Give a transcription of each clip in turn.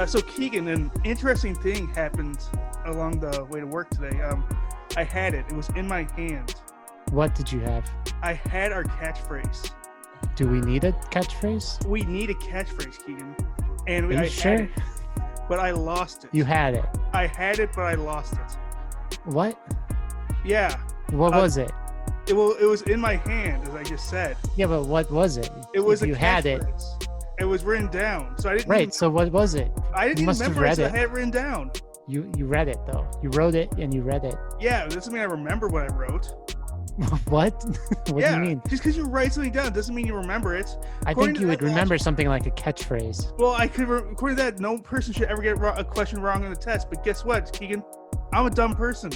So Keegan, an interesting thing happened along the way to work today. I had it. It was in my hand. What did you have? I had our catchphrase. Do we need a catchphrase? We need a catchphrase, Keegan. And Are you I sure? had it, but I lost it. You had it. I had it, but I lost it. What? Yeah. What was it? It was in my hand, as I just said. Yeah, but what was it? It was If you had it. It was written down, so I didn't. Right. So what was it? I didn't You even must have remember it, read so I it. had it written down. You read it though. You wrote it and you read it. Yeah, it doesn't mean I remember what I wrote. What? What do you mean? Just because you write something down doesn't mean you remember it. I According think to you would that remember something like a catchphrase. Well, according to that, no person should ever get a question wrong on the test. But guess what, Keegan? I'm a dumb person.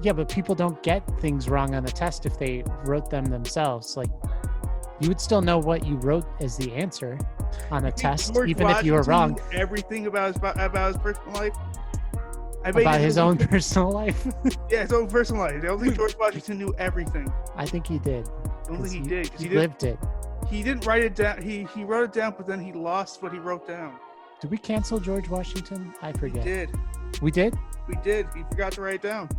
Yeah, but people don't get things wrong on the test if they wrote them themselves. Like, you would still know what you wrote as the answer on a test, George even if you were Washington wrong. knew everything about his personal life. About his own personal life. Yeah, his own personal life. I don't think George Washington knew everything. I think he did. I don't think he did. He lived it. He didn't write it down. He wrote it down, but then he lost what he wrote down. Did we cancel George Washington? I forget. We did. We did? We did. He forgot to write it down.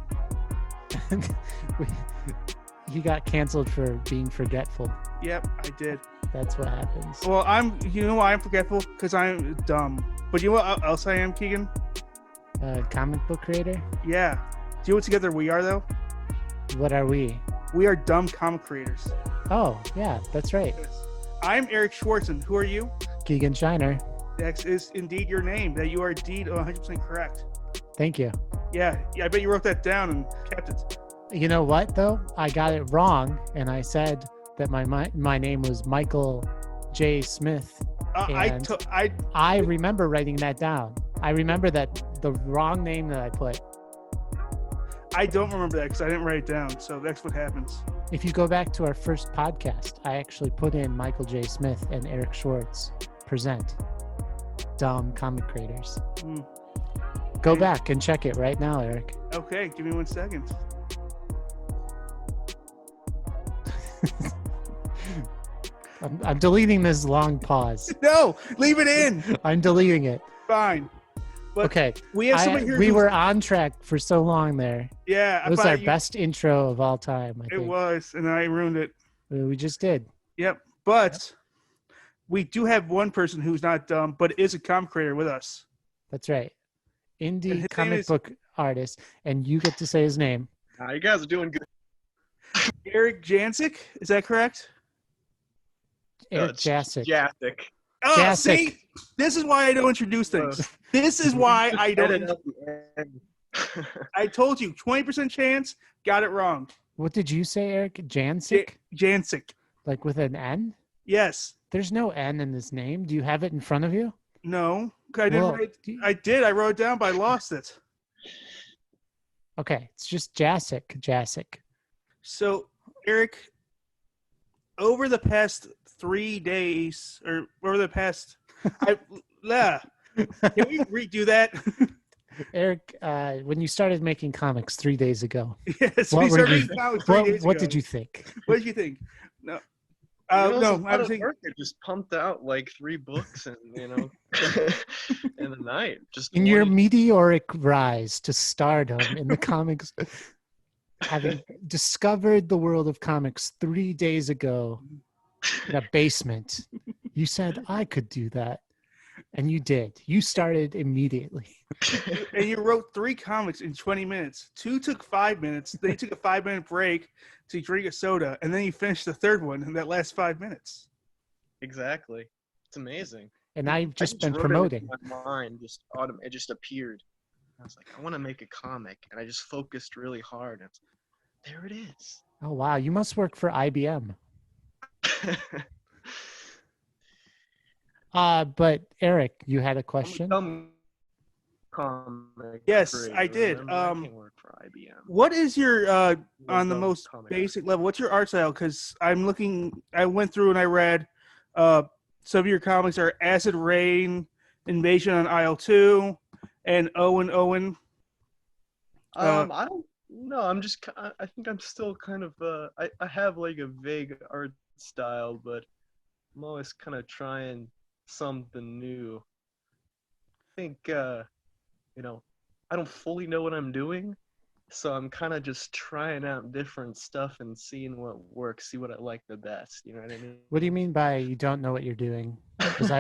He got canceled for being forgetful. Yep, I did. That's what happens. Well, you know why I'm forgetful? Because I'm dumb. But you know what else I am, Keegan? Comic book creator? Yeah. Do you know what together we are, though? What are we? We are dumb comic creators. Oh, yeah, that's right. I'm Erik Schwartzen. Who are you? Keegan Shiner. That is indeed your name. That you are indeed 100% correct. Thank you. Yeah, I bet you wrote that down and kept it. You know what, though? I got it wrong, and I said that my name was Michael J. Smith. I remember writing that down. I remember that the wrong name that I put. I don't remember that because I didn't write it down. So that's what happens. If you go back to our first podcast, I actually put in Michael J. Smith and Erik Schwartz present Dumb Comic Creators. Go back and check it right now, Erik. Okay, give me 1 second. I'm deleting this long pause. No, leave it in. I'm deleting it. Fine. But okay. We have somebody here. We were on track for so long there. Yeah. It was our best intro of all time, I think. It was, and I ruined it. We just did. Yep. But we do have one person who's not dumb, but is a comic creator with us. That's right. Indie comic book artist. And you get to say his name. You guys are doing good. Erik Jasek, is that correct? Erik Jasek. Jasek. Oh, Jasek. See? This is why I don't introduce things. This is why I don't. I told you, 20% chance, got it wrong. What did you say, Erik? Jasek? Jasek. Like with an N? Yes. There's no N in this name. Do you have it in front of you? No. I didn't I did. I wrote it down, but I lost it. Okay. It's just Jasek. Jasek. So, Erik, over the past 3 days, or over the past, can we redo that? Erik, when you started making comics 3 days ago, yes, what we started making comics 3 days ago. What did you think? What did you think? No, no, I was thinking. It just pumped out like 3 books, and in the night, just in your meteoric rise to stardom in the comics. Having discovered the world of comics 3 days ago in a basement, you said, I could do that. And you did. You started immediately. And you wrote 3 comics in 20 minutes. 2 took 5 minutes. Then you took a 5-minute break to drink a soda. And then you finished the 3rd one in that last 5 minutes. Exactly. It's amazing. And I've just been wrote promoting. It in my mind, it just appeared. I was like, I want to make a comic. And I just focused really hard. And there it is. Oh, wow. You must work for IBM. But Erik, you had a question? Yes, I did. I can work for IBM. What is your, on the most basic level, what's your art style? Because I went through and I read some of your comics are Acid Rain, Invasion on Isle 2, and Owen. I don't know. I think I'm still kind of, I have like a vague art style, but I'm always kind of trying something new. think I don't fully know what I'm doing, so I'm kind of just trying out different stuff and seeing what works, see what I like the best. You know what I mean? What do you mean by you don't know what you're doing? Because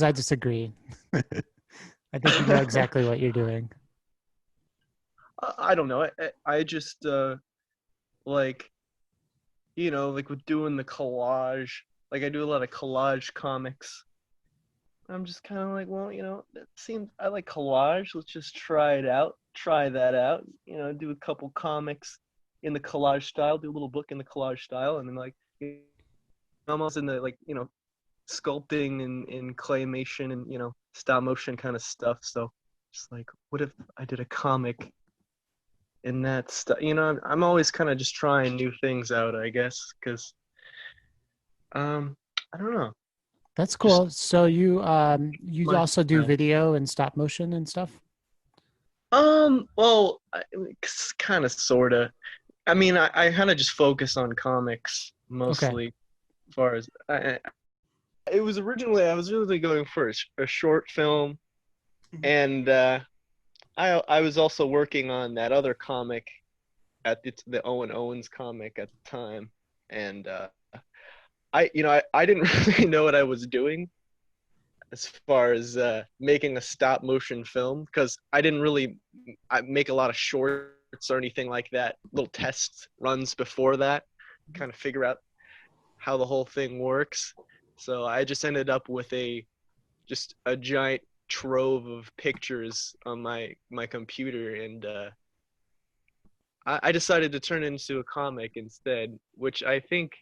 I disagree. I think you know exactly what you're doing. I don't know. I just like like with doing the collage. Like I do a lot of collage comics. I'm just kind of like, well, that seems I like collage. Let's just try it out. Try that out. Do a couple comics in the collage style. Do a little book in the collage style, and then like almost in the sculpting and in claymation and stop motion kind of stuff. So just like, what if I did a comic in that stuff? I'm always kind of just trying new things out, I guess, because I don't know. That's cool. So you My also do style. video and stop motion and stuff? Well, kind of, sort of. I mean, I kind of just focus on comics Okay. mostly, as far as I was originally going for a short film, Mhm. and I was also working on that other comic at the Owen Owens comic at the time, and I didn't really know what I was doing as far as making a stop motion film because I didn't really make a lot of shorts or anything like that. Little test runs before that, kind of figure out how the whole thing works. So I just ended up with just a giant trove of pictures on my computer, and I decided to turn it into a comic instead, which I think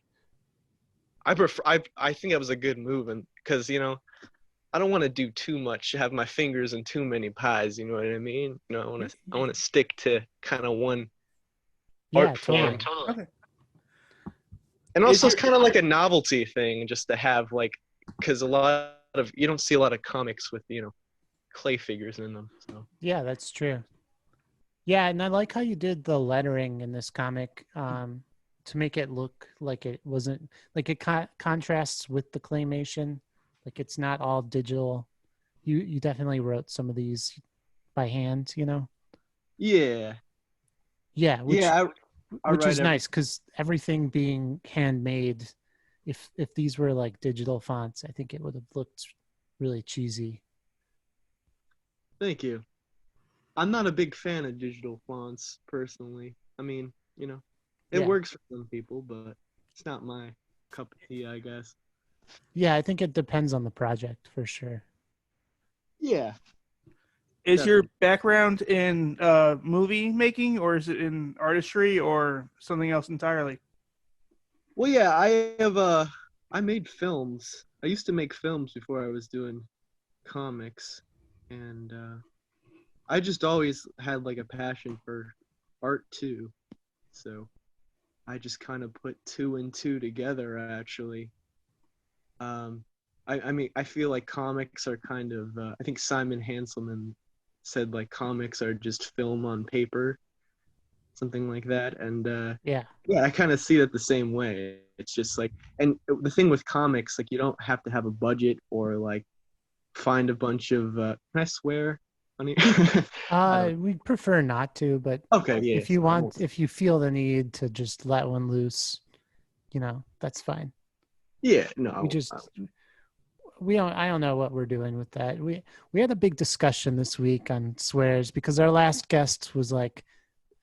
I prefer. I think that was a good move, and because I don't want to do too much, have my fingers in too many pies. You know what I mean? I want to stick to kind of one Yeah, art form, totally. Okay. and Is also your it's kind of like a novelty thing, just to have because a lot of you don't see a lot of comics with clay figures in them. So Yeah, that's true. Yeah, and I like how you did the lettering in this comic to make it look like it wasn't like it contrasts with the claymation, like it's not all digital. You definitely wrote some of these by hand, you know? yeah, Yeah, yeah, I which write is every. nice because everything being handmade, if these were like digital fonts, I think it would have looked really cheesy. Thank you. I'm not a big fan of digital fonts personally. I mean, it Yeah. works for some people, but it's not my cup of tea, I guess. Yeah, I think it depends on the project for sure. Yeah, is your definitely. background in movie making, or is it in artistry, or something else entirely? Well, yeah, I made films. I used to make films before I was doing comics, and I just always had like a passion for art too. So I just kind of put two and two together actually. Um, I mean, I feel like comics are kind of. I think Simon Hanselman said like comics are just film on paper, something like that. And Yeah. yeah, I kind of see it the same way. It's just like, and the thing with comics, like you don't have to have a budget or like find a bunch of. Can I swear? Honey, I don't. We prefer not to, but Okay, yeah. So I won't. if you feel the need to just let one loose, that's fine. Yeah, no, I We won't. just I don't know what we're doing with that. We had a big discussion this week on swears because our last guest was like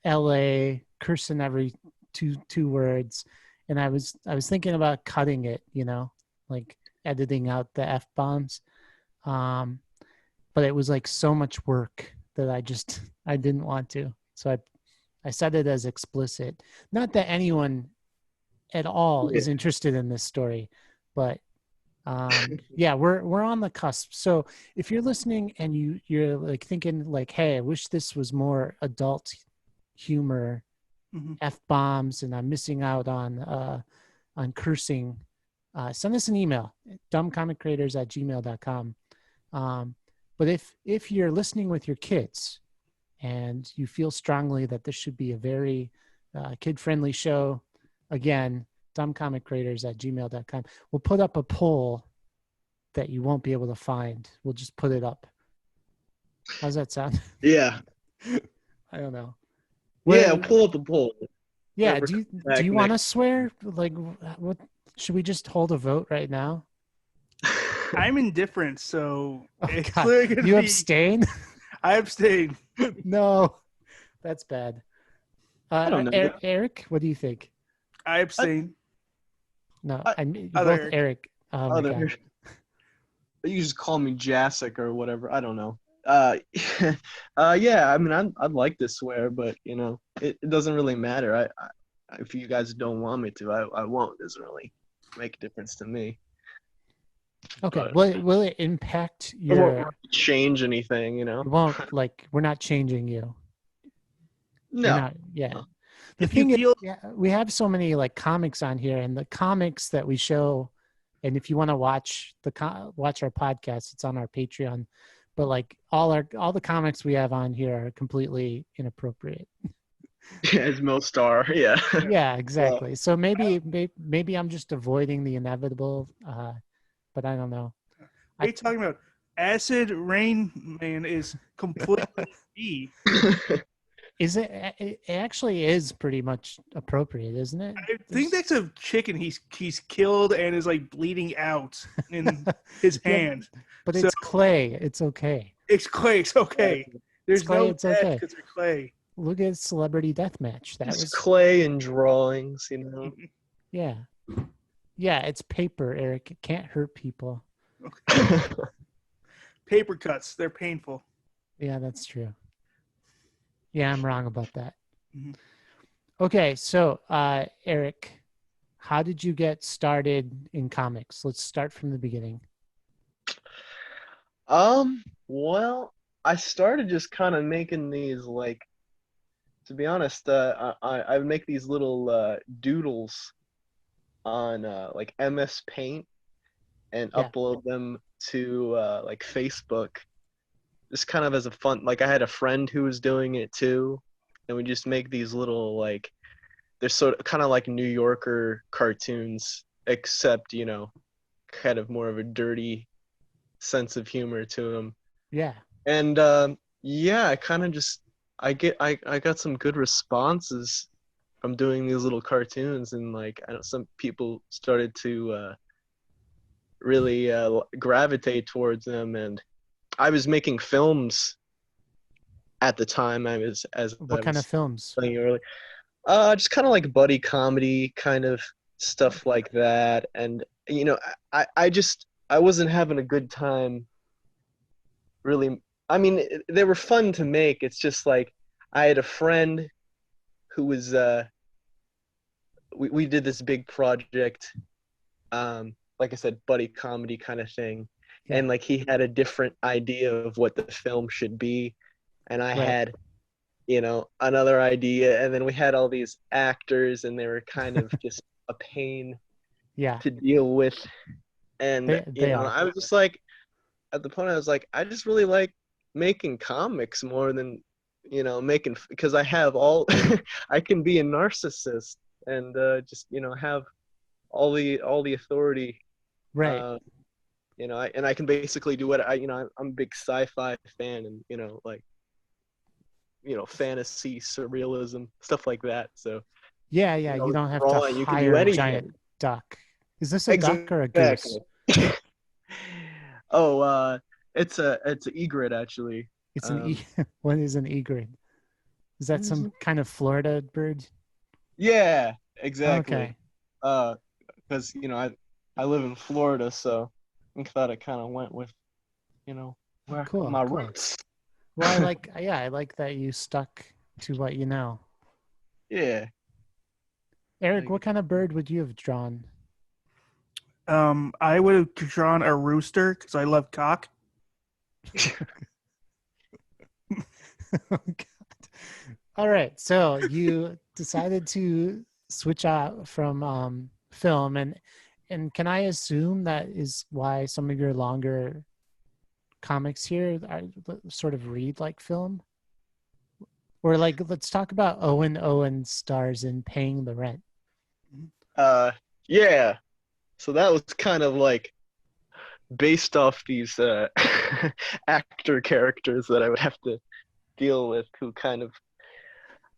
LA cursing every two words, and I was thinking about cutting it, like editing out the F bombs. Um but it was like so much work that I didn't want to. So I set it as explicit. Not that anyone at all Yeah. is interested in this story, but yeah, we're on the cusp. So if you're listening and you're like thinking like, hey, I wish this was more adult humor, Mm-hmm. F bombs, and I'm missing out on cursing, send us an email, dumbcomiccreators@gmail.com. But if you're listening with your kids and you feel strongly that this should be a very kid-friendly show, again, dumbcomiccreators@gmail.com. We'll put up a poll that you won't be able to find. We'll just put it up. How's that sound? Yeah. I don't know. Yeah, Well, pull up the poll. yeah. Whoever Do you comes back want to next. swear? Like, what should we just hold a vote right now? I'm indifferent, so Oh it's God, clearly gonna you be. abstain? I abstain. No, that's bad. I don't know. Eric, what do you think? I abstain. No, I, I mean Other both Eric. Eric. Oh my other, God. you just call me Jasek or whatever. I don't know. Yeah. I mean, I'd like to swear, but it doesn't really matter. If you guys don't want me to, I won't. It doesn't really make a difference to me. Okay. But Will it impact it won't your? really change anything, It won't, like, we're not changing you. You're No. not. Yeah. No. The If you thing is, feel yeah, we have so many like comics on here, and the comics that we show, and if you want to watch watch our podcast, it's on our Patreon. But like all the comics we have on here are completely inappropriate. As most are, yeah. Yeah, Well, exactly. So maybe I'm just avoiding the inevitable, but I don't know. what are you talking about? Acid Rain Man is completely B. Is it? It actually is pretty much appropriate, isn't it? I think that's a chicken he's killed and is like bleeding out in his Yeah, hand. but So it's clay. It's okay. it's clay. It's okay. There's clay, no it's death okay. because they're clay. Look at Celebrity Deathmatch. That it's was clay and drawings, yeah, yeah. It's paper, Eric. It can't hurt people. Paper cuts. They're painful. Yeah, that's true. Yeah, I'm wrong about that. Mhm. Okay, so Eric, how did you get started in comics? Let's start from the beginning. Well, I started just kind of making these like, to be honest, I would make these little doodles on like MS Paint and Yeah. upload them to like Facebook, just kind of as a fun. Like I had a friend who was doing it too, and we just make these little like they're sort of kind of like New Yorker cartoons, except kind of more of a dirty sense of humor to them. Yeah. And yeah, I kind of just I got some good responses from doing these little cartoons, and like I know some people started to really gravitate towards them. And I was making films at the time. I was as I What kind of was films? saying earlier, just kind of like buddy comedy kind of stuff like that. And I wasn't having a good time really. I mean, they were fun to make. It's just like I had a friend who was we did this big project, like I said, buddy comedy kind of thing. Yeah. And like he had a different idea of what the film should be, and I Right. had another idea, and then we had all these actors, and they were kind of just a pain Yeah. to deal with. And They are. I was just like, at the point I was like, I just really like making comics more than making, because I have all I can be a narcissist and just have all the authority, Right. and I can basically do what I'm a big sci-fi fan, and like fantasy, surrealism, stuff like that. So Yeah, yeah. You don't have to drawing, you can do hire a anything. giant duck. Is this a duck or a goose? Exactly. Oh, it's an egret actually. It's an what is an egret? Is that some kind of Florida bird? Yeah, exactly. Okay. Because I live in Florida, so I thought it kind of went with where Cool, my cool. roots. Well, I like that you stuck to what you know. Yeah. Eric, Like- what kind of bird would you have drawn? I would have drawn a rooster because I love cock. Oh, God. All right, so you decided to switch out from film, and can I assume that is why some of your longer comics here are sort of read like film? Or like, let's talk about Owen stars in Paying the Rent. Yeah. So that was kind of like based off these actor characters that I would have to deal with, who kind of,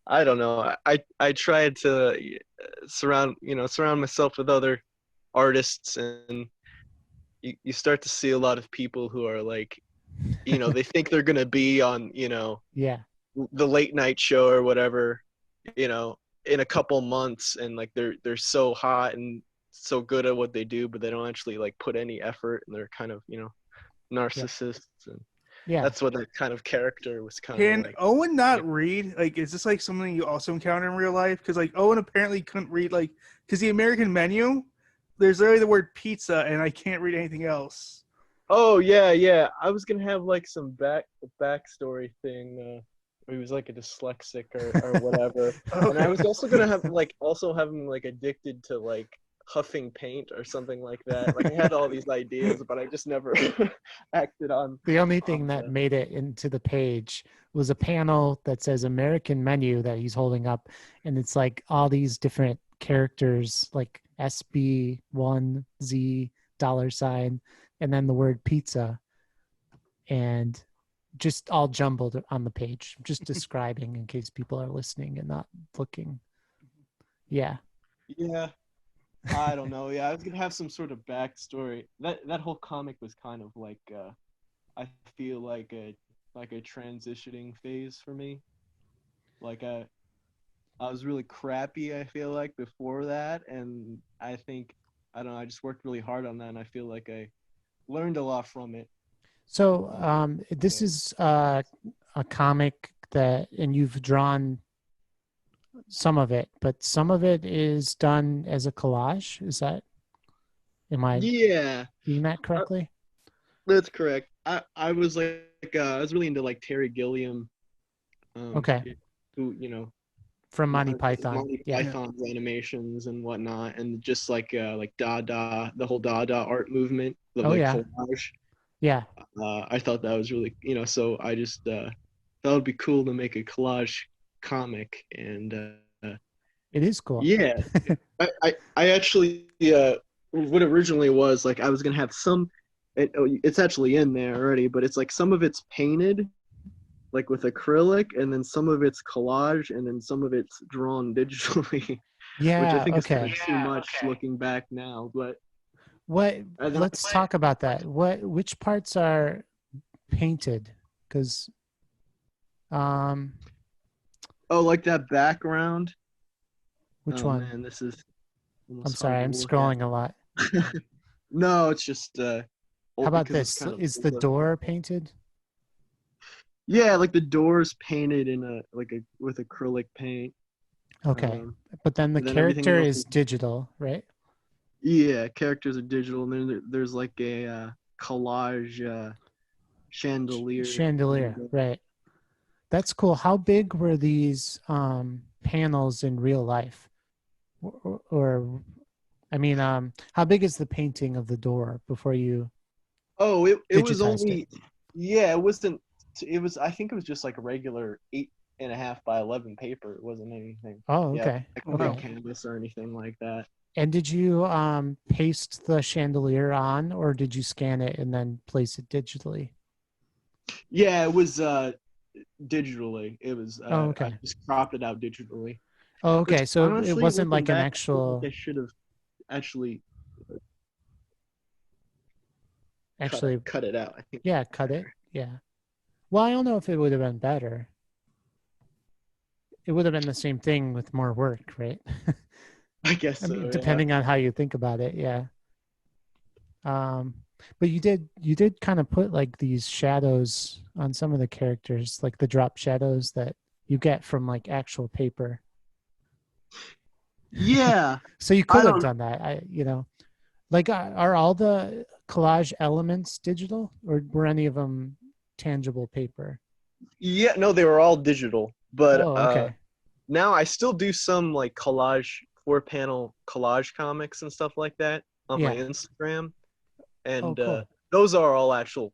I don't know. I tried to surround myself with other artists, and you start to see a lot of people who are like, they think they're gonna be on, Yeah. the late night show or whatever, you know, in a couple months, and like they're so hot and so good at what they do, but they don't actually like put any effort, and they're kind of, Yeah. narcissists, and Yeah. that's what that kind of character was kind of Can like. Owen not read? Like, is this like something you also encounter in real life? Because like Owen apparently couldn't read, like, because the American menu, there's literally the word pizza, and I can't read anything else. Oh yeah. I was gonna have like some backstory thing. Where he was like a dyslexic or whatever, and I Okay. was also gonna have have him like addicted to like huffing paint or something like that. Like I had all these ideas, but I just never acted on. The only thing on that the, made it into the page was a panel that says American menu that he's holding up. And it's like all these different characters like SB1Z $, and then the word pizza, and just all jumbled on the page, just describing in case people are listening and not looking. Yeah. yeah, I don't know. Yeah, I was gonna have some sort of backstory. That whole comic was kind of like I feel like a transitioning phase for me. Like I was really crappy, I feel like, before that, and I don't know, I just worked really hard on that, and I feel like I learned a lot from it. So this So is a comic that, and you've drawn some of it, but some of it is done as a collage. Am I yeah, reading that uh, correctly? that's correct. I was like I was really into like Terry Gilliam, um, Okay. who From Monty Python. Monty Yeah. Yeah. Python's animations and whatnot, and just like Dada, the whole Dada art movement of Oh like yeah. collage. Yeah. I thought that was really, so I just thought it'd be cool to make a collage comic, and It is cool. yeah, I actually what originally was like I was gonna have it's actually in there already, but it's like some of it's painted like with acrylic, and then some of it's collage, and then some of it's drawn digitally, which I Yeah. think is kind Okay. of too much looking back now. But What? and then, Let's talk about that. Which parts are painted? Because um, oh, like that background. which Oh one? man, this is I'm almost hard sorry. to I'm look at. scrolling a lot. No, it's just How about because it's this? kind of Is the older. door painted? Yeah, like the doors painted in a with acrylic paint. Okay. Um, But then the and then everything character else is digital, right? yeah, characters are digital, and then there's like a collage chandelier. And, Chandelier, right? That's cool. How big were these panels in real life? Or I mean, how big is the painting of the door before you oh, it was digitized it? only yeah, it wasn't. It was I think it was just like a regular 8.5 by 11 paper. It wasn't anything. Oh, Yeah, okay. like a big Okay. canvas or anything like that. And did you paste the chandelier on, or did you scan it and then place it digitally? Yeah, it was digitally. It was Oh, I okay. just cropped it out digitally. Oh, Which okay. So it honestly, wasn't looking like an back, I feel like actual, I should have actually actually, cut it out. I think yeah, cut it. Yeah. Well, I don't know if it would have been better. It would have been the same thing with more work, right? I guess I so. mean, Yeah. depending on how you think about it, yeah. Um, but you did kind of put like these shadows on some of the characters, like the drop shadows that you get from like actual paper. Yeah. So you I could have don't. done that. Like are all the collage elements digital, or were any of them tangible paper? Yeah. No, they were all digital, but Oh, okay. now I still do some like collage 4-panel collage comics and stuff like that on my Yeah. Instagram, Oh, and cool. those are all actual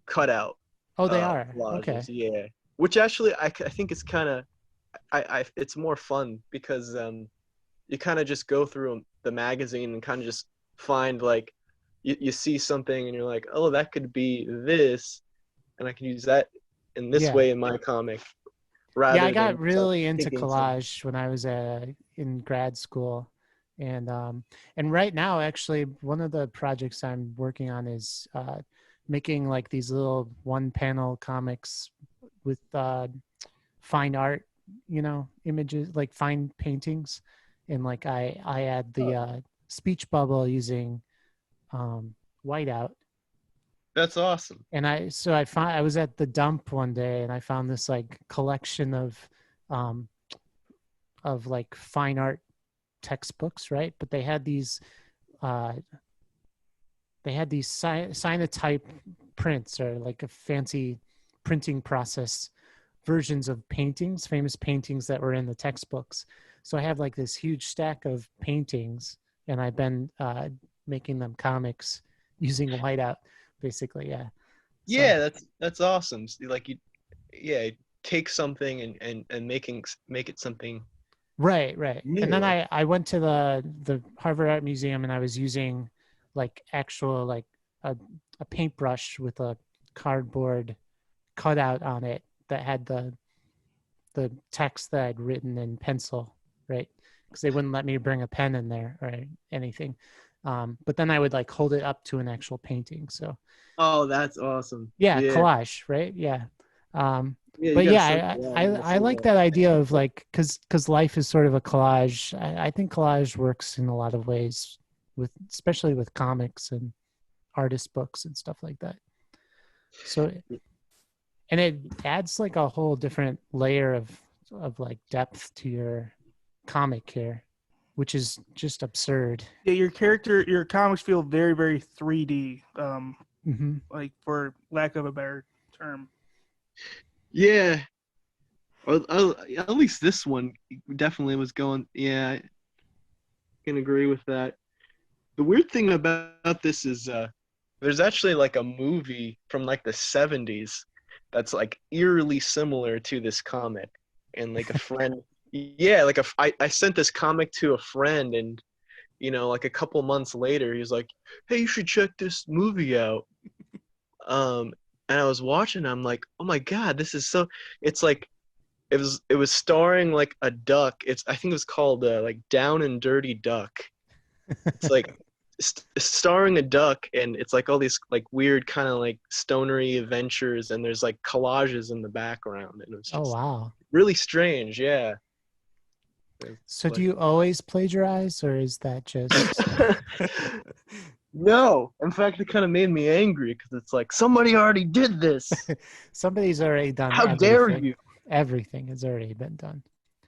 cutout Oh, they are. collages. Okay. Yeah. Which actually I think is kind of it's more fun because you kind of just go through the magazine and kind of just find like you see something and you're like, oh, that could be this, and I can use that in this Yeah. way in my comic, Yeah, I rather got than really into thinking something. collage when I was in grad school, and right now, actually, one of the projects I'm working on is making like these little one-panel comics with fine art, images like fine paintings, and like I add the speech bubble using whiteout. That's awesome. And I was at the dump one day and I found this like collection um of like fine art textbooks, right? But uh they had these cyanotype prints, or like a fancy printing process versions of paintings, famous paintings that were in the textbooks. So I have like this huge stack of paintings, and I've been making them comics using whiteout, basically. Yeah. So Yeah, that's awesome. Like yeah, take something and make it something right. And then new. I went to the Harvard Art Museum, and I was using like actual like a, a paintbrush with a cardboard cutout on it that had the text that I'd written in pencil, right? Because they wouldn't let me bring a pen in there or anything. But then I would like hold it up to an actual painting. So Oh, that's awesome. yeah, Yeah, collage, right? Yeah. Um, yeah, you but gotta yeah, circle that. I like that idea of like, because life is sort of a collage. I think collage works in a lot of ways, with especially with comics and artist books and stuff like that. So, and it adds like a whole different layer of like depth to your comic here, which is just absurd. Yeah, your comics feel very, very 3D. Hmm. Like for lack of a better term. Yeah, at least this one definitely was going. Yeah, I can agree with that. The weird thing about this is there's actually like a movie from like the 70s that's like eerily similar to this comic. And like a friend, yeah, like I sent this comic to a friend, and like a couple months later, he's like, "Hey, you should check this movie out." Um, and I was watching, I'm like, "Oh my God, this is so." It's like it was starring like a duck. I think it was called like Down and Dirty Duck. It's like starring a duck, and it's like all these like weird kind of like stonery adventures, and there's like collages in the background, and it was Oh just wow. really strange. Yeah. It's So do like you always plagiarize, or is that just no. In fact, it kind of made me angry because it's like somebody already did this. somebody's already done How dare everything? you? Everything has already been done.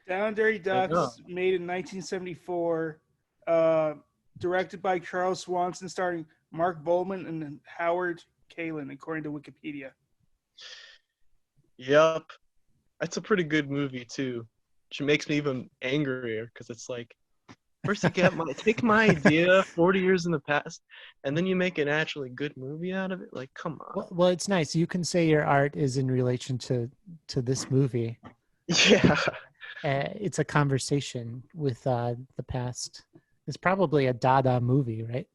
Down Dirty I know. Ducks, made in 1974, uh, directed by Charles Swanson, starring Mark Bowman and Howard Kalin, according to Wikipedia. Yep. That's a pretty good movie too. Which makes me even angrier because it's like first you take my idea 40 years in the past, and then you make an actually good movie out of it. Like, come on. Well, it's nice. You can say your art is in relation to this movie. Yeah. It's a conversation with the past. It's probably a Dada movie, right?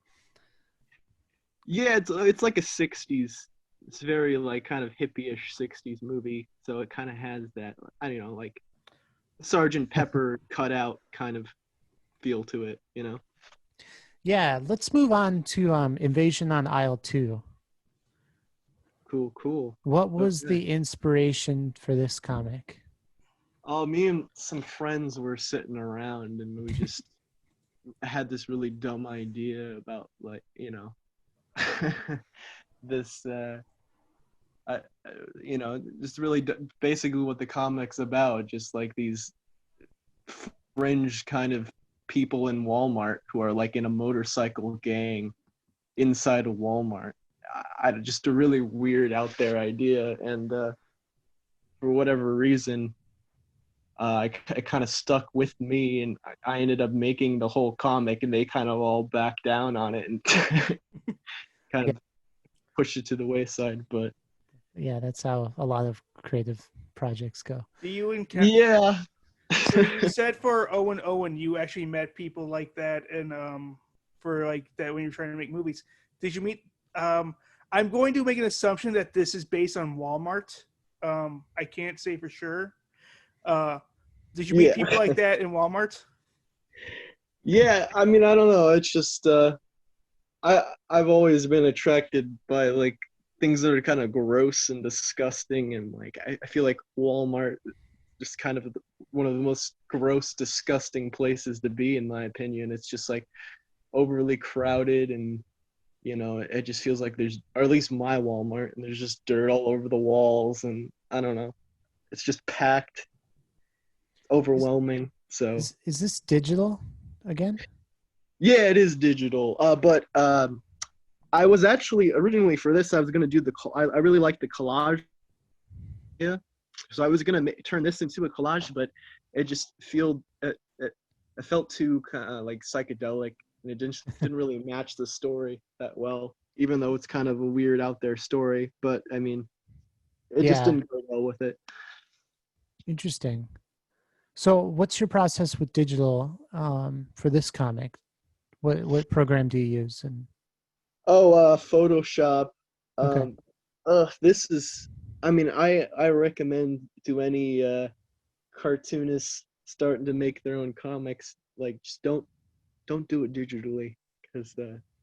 Yeah, it's like a 60s. It's very like kind of hippie-ish 60s movie. So it kind of has that, I don't know, like Sergeant Pepper cut out kind of feel to it. Yeah. Let's move on to Invasion on Aisle 2. Cool, cool. What was Okay. the inspiration for this comic? Oh, me and some friends were sitting around, and we just had this really dumb idea about like, this uh, just really basically what the comic's about, just like these fringe kind of people in Walmart who are like in a motorcycle gang inside of Walmart. Just a really weird out there idea, and for whatever reason, it kind of stuck with me, and I ended up making the whole comic, and they kind of all backed down on it and kind Yeah, of pushed it to the wayside. But yeah, that's how a lot of creative projects go. Do you encounter? yeah, So you said for Owen, you actually met people like that, and for like that when you're trying to make movies. Did you meet? I'm going to make an assumption that this is based on Walmart. I can't say for sure. Did you meet people like that in Walmart? Yeah, I mean, I don't know. It's just I've always been attracted by like things that are kind of gross and disgusting, and like I feel like Walmart is just kind of one of the most gross, disgusting places to be, in my opinion. It's just like overly crowded, and you know, it just feels like there's, or at least my Walmart, and there's just dirt all over the walls, and I don't know. It's just packed, overwhelming. So Is this digital again? yeah, it is digital. But I was actually originally for this, I was gonna do I really like the collage. Yeah, so I was gonna turn this into a collage, but it just it felt too kind of like psychedelic, and it didn't really match the story that well. Even though it's kind of a weird out there story, but I mean, it just Yeah. didn't go well with it. Interesting. So, what's your process with digital for this comic? What program do you use? And Oh, Photoshop. okay, This is. I mean, I recommend to any cartoonists starting to make their own comics, like just don't do it digitally, because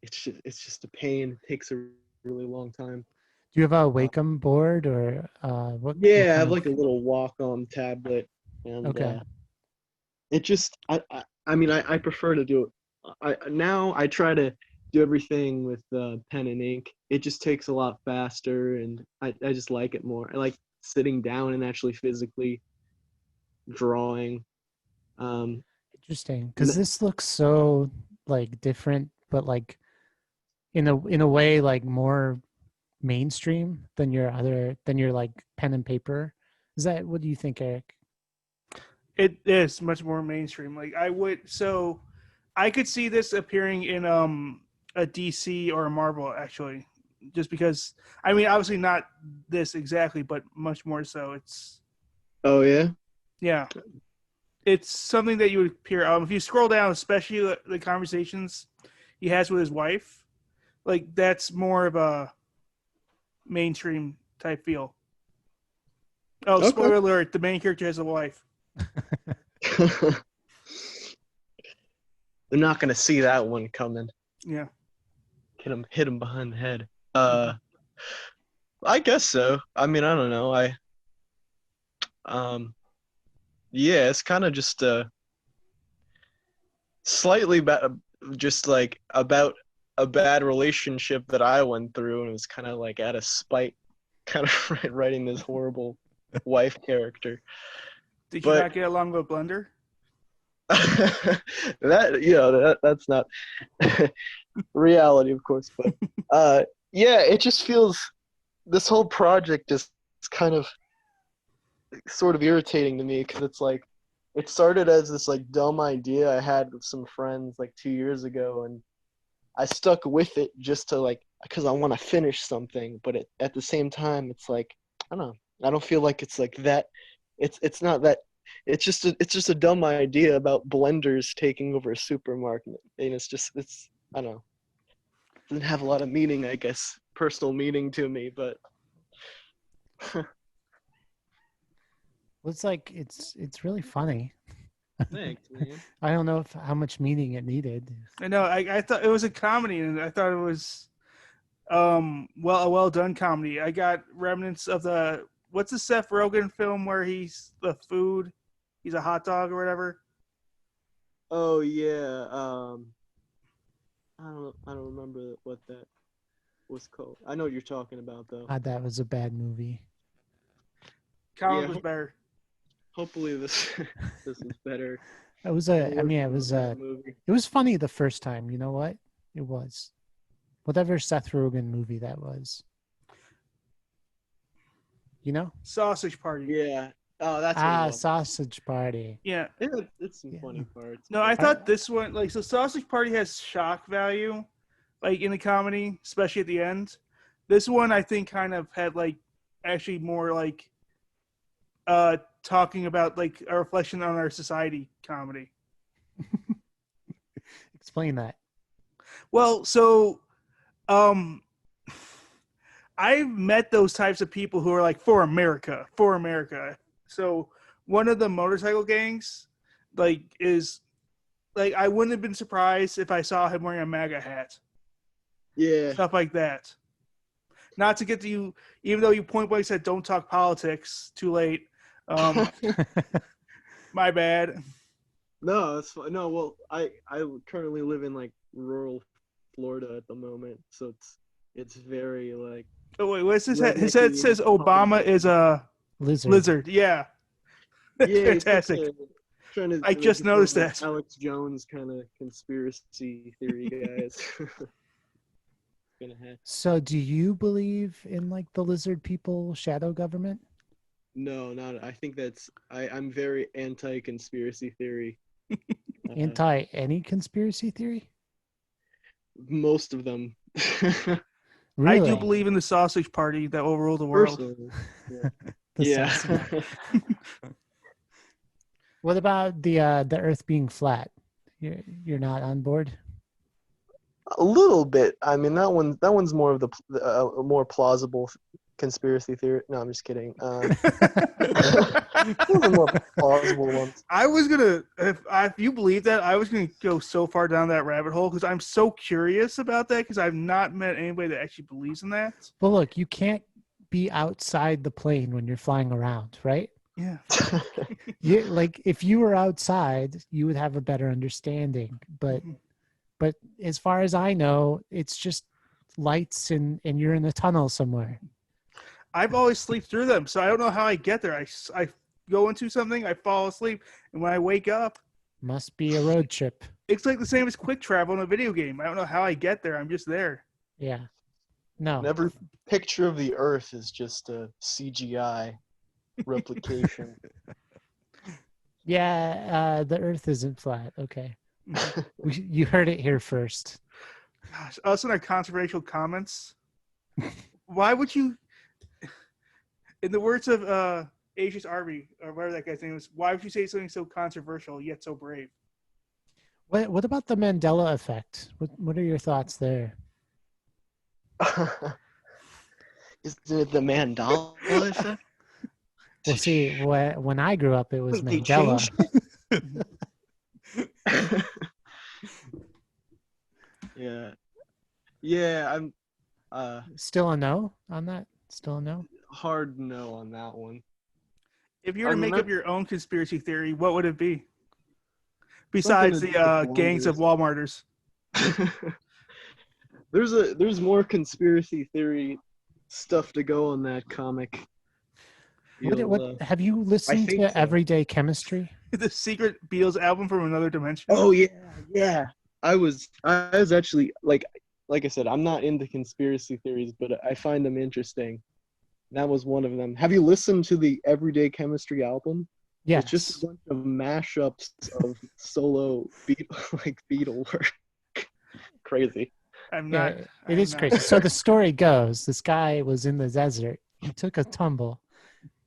it's just a pain. It takes a really long time. do you have a Uh, Wacom board or what? What yeah, I kind have of? like a little Wacom tablet, and Okay, it just I mean I prefer to do it. Now I try to do everything with pen and ink. It just takes a lot faster, and I just like it more. I like sitting down and actually physically drawing. Um, interesting. and Because this looks so like different, but like in a way like more mainstream than your like pen and paper. Is that what do you think, Eric? It is much more mainstream. Like I could see this appearing in a DC or a Marvel actually, just because I mean obviously not this exactly, but much more so. oh yeah, Yeah, it's something that you would appear. If you scroll down, especially the conversations he has with his wife, like that's more of a mainstream type feel. Oh, okay. spoiler alert! The main character has a wife. They're not gonna see that one coming. Yeah. Hit him behind the head. I guess so. I mean, I don't know. Um, yeah, it's kind of just slightly just like about a bad relationship that I went through, and it was kind of like out of spite, kind of writing this horrible wife character. Did you But not get along with Blender? that that's not reality, of course. But yeah, it just feels, this whole project is kind of sort of irritating to me, because it's like it started as this like dumb idea I had with some friends like 2 years ago, and I stuck with it just to like, because I want to finish something, but at the same time it's like, I don't know, I don't feel like it's like that. It's not that. It's just a dumb idea about blenders taking over a supermarket, and it's I don't know. It doesn't have a lot of meaning, I guess, personal meaning to me, but Well, it's like it's really funny. thanks, man. I don't know if how much meaning it needed. I know. I thought it was a comedy, and I thought it was a well done comedy. I got remnants of the what's the Seth Rogen film where he's the food, he's a hot dog or whatever. Oh yeah. I don't remember what that was called. I know what you're talking about though. God, that was a bad movie. Comic Yeah, was better. hopefully this this is better. It was I'm I mean, working on that movie. it was funny the first time. You know what? It was whatever Seth Rogen movie that was. You know? Sausage Party. Yeah. Oh, that's what it was. Sausage Party. Yeah. It's some Yeah. funny parts. No, I but- thought this one so Sausage Party has shock value, like in the comedy, especially at the end. This one I think kind of had like actually more like talking about like a reflection on our society comedy. Explain that. Well, so Um, I've met those types of people who are like for America, for America. So one of the motorcycle gangs, like, is like I wouldn't have been surprised if I saw him wearing a MAGA hat, Yeah. stuff like that. Not to get to you, even though you point blank said don't talk politics. Too late. My bad. No, that's fine. No, well, I currently live in like rural Florida at the moment, so it's very like Oh wait, what's his head? His rednecky head says and Obama is a Lizard. lizard. Yeah, yeah, it's like fantastic. trying to I like, just it's one of noticed those that. Alex Jones kind of conspiracy theory guys. Gonna have So do you believe in like the lizard people shadow government? no, not. I think I'm very anti conspiracy theory. Anti any conspiracy theory? Most of them. Really? I do believe in the sausage party that will rule the world. Personally, The yeah. sausage. What about the Earth being flat? You're not on board? A little bit. I mean, that one's more of the more plausible conspiracy theory. No, I'm just kidding. One of the more plausible ones. I was gonna, if you believe that, I was gonna go so far down that rabbit hole because I'm so curious about that because I've not met anybody that actually believes in that. Well, look, you can't be outside the plane when you're flying around, right? Yeah. Like if you were outside, you would have a better understanding. But as far as I know, it's just lights and you're in a tunnel somewhere. I've always slept through them, so I don't know how I get there. I go into something, I fall asleep, and when I wake up, Must be a road trip. it's like the same as quick travel in a video game. I don't know how I get there. I'm just there. Yeah. No. And every picture of the Earth is just a CGI replication. Yeah, the Earth isn't flat. Okay. You heard it here first. Gosh, us in our controversial comments. Why would you, in the words of Asia's Arby, or whatever that guy's name is, why would you say something so controversial yet so brave? What about the Mandela effect? What are your thoughts there? Is it the Mandela effect? Well, see, when I grew up, it was Wait, they Mandela. Yeah. Yeah, I'm Still a no on that? Still a no? hard no on that one. If you were to make up your own conspiracy theory, what would it be? Besides Something the to do with gangs of Walmarters. There's more conspiracy theory stuff to go on that comic. What have you listened think to so. Everyday Chemistry? The secret Beatles album from another dimension. Oh yeah. I was actually like I said, I'm not into conspiracy theories, but I find them interesting. That was one of them. Have you listened to the Everyday Chemistry album? Yes. It's just a bunch of mashups of solo Beatle work. Crazy. I'm not. It I'm is not. crazy. So the story goes, this guy was in the desert. He took a tumble.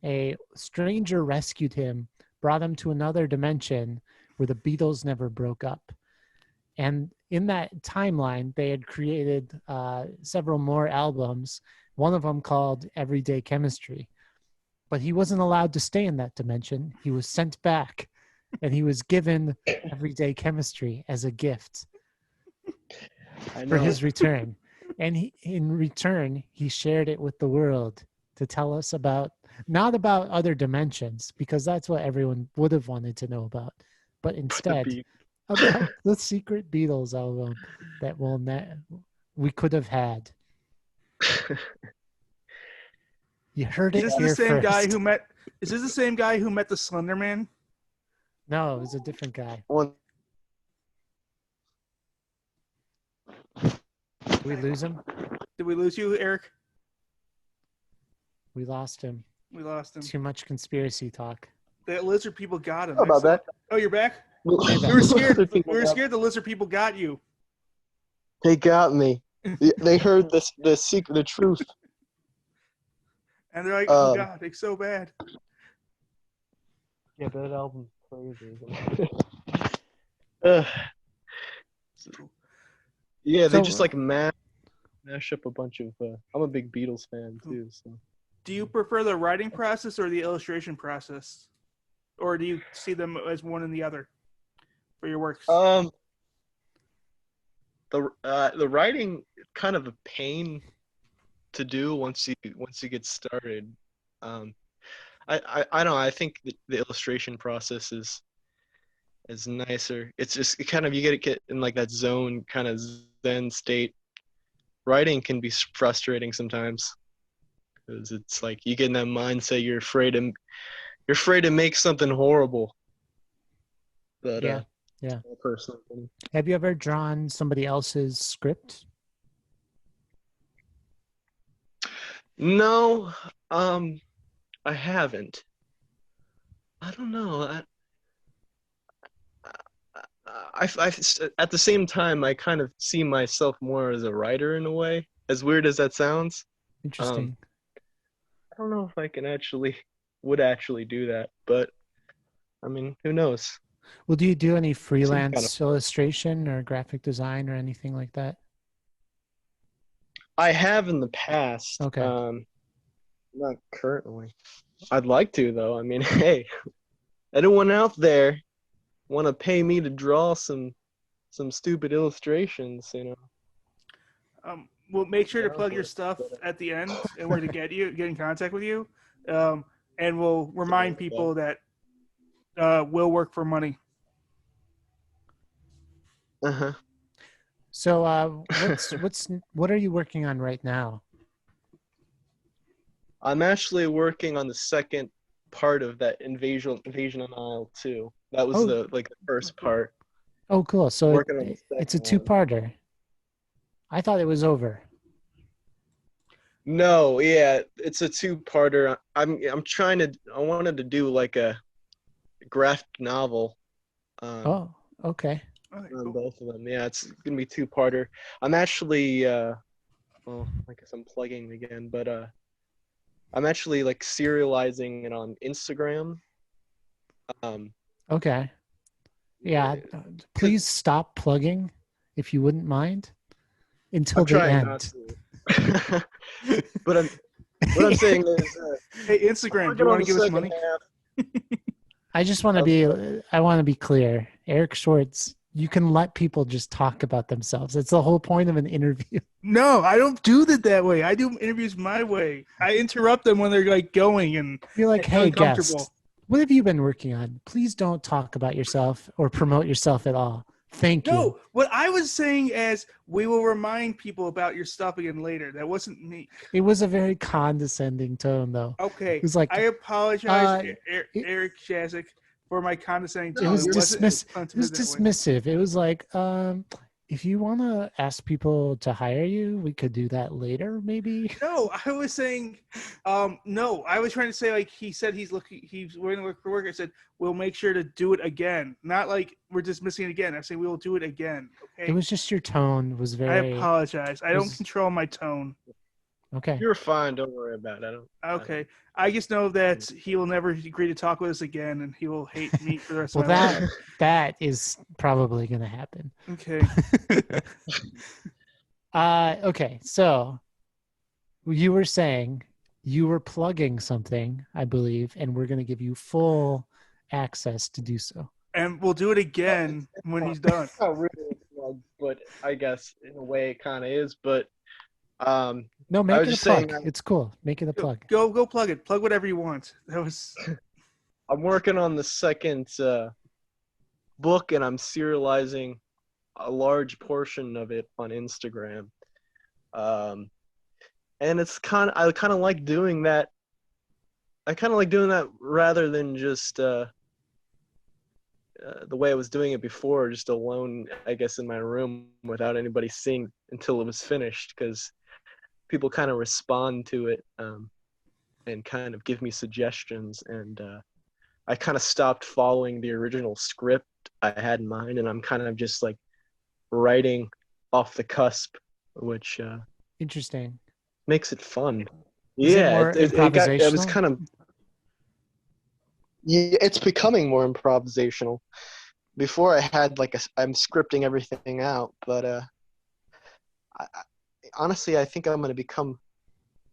A stranger rescued him, brought him to another dimension where the Beatles never broke up. And in that timeline, they had created several more albums, one of them called Everyday Chemistry. But he wasn't allowed to stay in that dimension. He was sent back, and he was given Everyday Chemistry as a gift for his return. And in return, he shared it with the world to tell us not about other dimensions, because that's what everyone would have wanted to know about, but instead about the secret Beatles album that we could have had. You heard it Is this here the same first. guy who met? Is this the same guy who met the Slender Man? No, it was a different guy. One. Did we lose him? Did we lose you, Eric? We lost him. We lost him. Too much conspiracy talk. The lizard people got him. How about that? Oh, you're back? We We were scared. We were scared the lizard people got you. They got me. They heard the secret, the truth. And they're like, oh God, it's so bad. Yeah, that album's crazy. Yeah, they So- just like mash up a bunch of. I'm a big Beatles fan too. So. Do you prefer the writing process or the illustration process, or do you see them as one and the other for your works? The writing kind of a pain to do once you get started. I don't know. I think the illustration process is nicer. It's just kind of you get in like that zone kind of zen state. Writing can be frustrating sometimes because it's like you get in that mindset you're afraid to make something horrible. But Yeah. personally. Have you ever drawn somebody else's script? No, I haven't. I don't know. I at the same time, I kind of see myself more as a writer in a way. As weird as that sounds, Interesting. I don't know if I would actually do that, but I mean, who knows? Well, do you do any freelance kind of illustration or graphic design or anything like that? I have in the past. Okay. Not currently. I'd like to though. I mean, hey, anyone out there want to pay me to draw some stupid illustrations, you know? We'll make sure to plug your stuff at the end and where to get in contact with you. And we'll remind people that we'll work for money. Uh-huh. So what are you working on right now? I'm actually working on the second part of that invasion on Isle 2. That was the first part. Oh, cool. So it's a one. two-parter. I thought it was over. No, yeah, it's a two-parter. I wanted to do like a graphic novel. Oh, okay. On both of them. Yeah, it's gonna be two-parter. I'm actually well, I guess I'm plugging again, but I'm actually like serializing it on Instagram. Okay. Yeah, please stop plugging if you wouldn't mind until the end. But what I'm saying is, hey, Instagram, do you want to give us money? I just want to be clear. Eric Schwartz, you can let people just talk about themselves. It's the whole point of an interview. No, I don't do that way. I do interviews my way. I interrupt them when they're like going and you're like, hey, guest, what have you been working on? Please don't talk about yourself or promote yourself at all. Thank you. No, what I was saying is we will remind people about your stuff again later. That wasn't me. It was a very condescending tone, though. Okay. It was like, I apologize, Erik Jasek, for my condescending tone. It was dismissive. It was like, if you want to ask people to hire you, we could do that later, maybe. No, I was saying, no, I was trying to say, like, he said he's going to look for work. I said, we'll make sure to do it again. Not like we're dismissing it again. I say we will do it again. Okay. It was just your tone was very. I apologize. I don't control my tone. Okay. You're fine. Don't worry about it. Okay. I just know that he will never agree to talk with us again, and he will hate me for the rest of my life. Well, that is probably going to happen. Okay. Okay. So you were saying you were plugging something, I believe, and we're going to give you full access to do so. And we'll do it again when he's done. It's not really a plug, but I guess in a way it kind of is. But no, make it a plug. It's cool. Make it a plug. Go plug it. Plug whatever you want. That was. I'm working on the second book, and I'm serializing a large portion of it on Instagram. And it's I kind of like doing that. I kind of like doing that rather than just the way I was doing it before, just alone, I guess, in my room without anybody seeing until it was finished, because people kind of respond to it and kind of give me suggestions, and I kind of stopped following the original script I had in mind, and I'm kind of just like writing off the cusp, which interesting makes it fun. It was kind of it's becoming more improvisational. Before I had I'm scripting everything out, but honestly, I think I'm going to become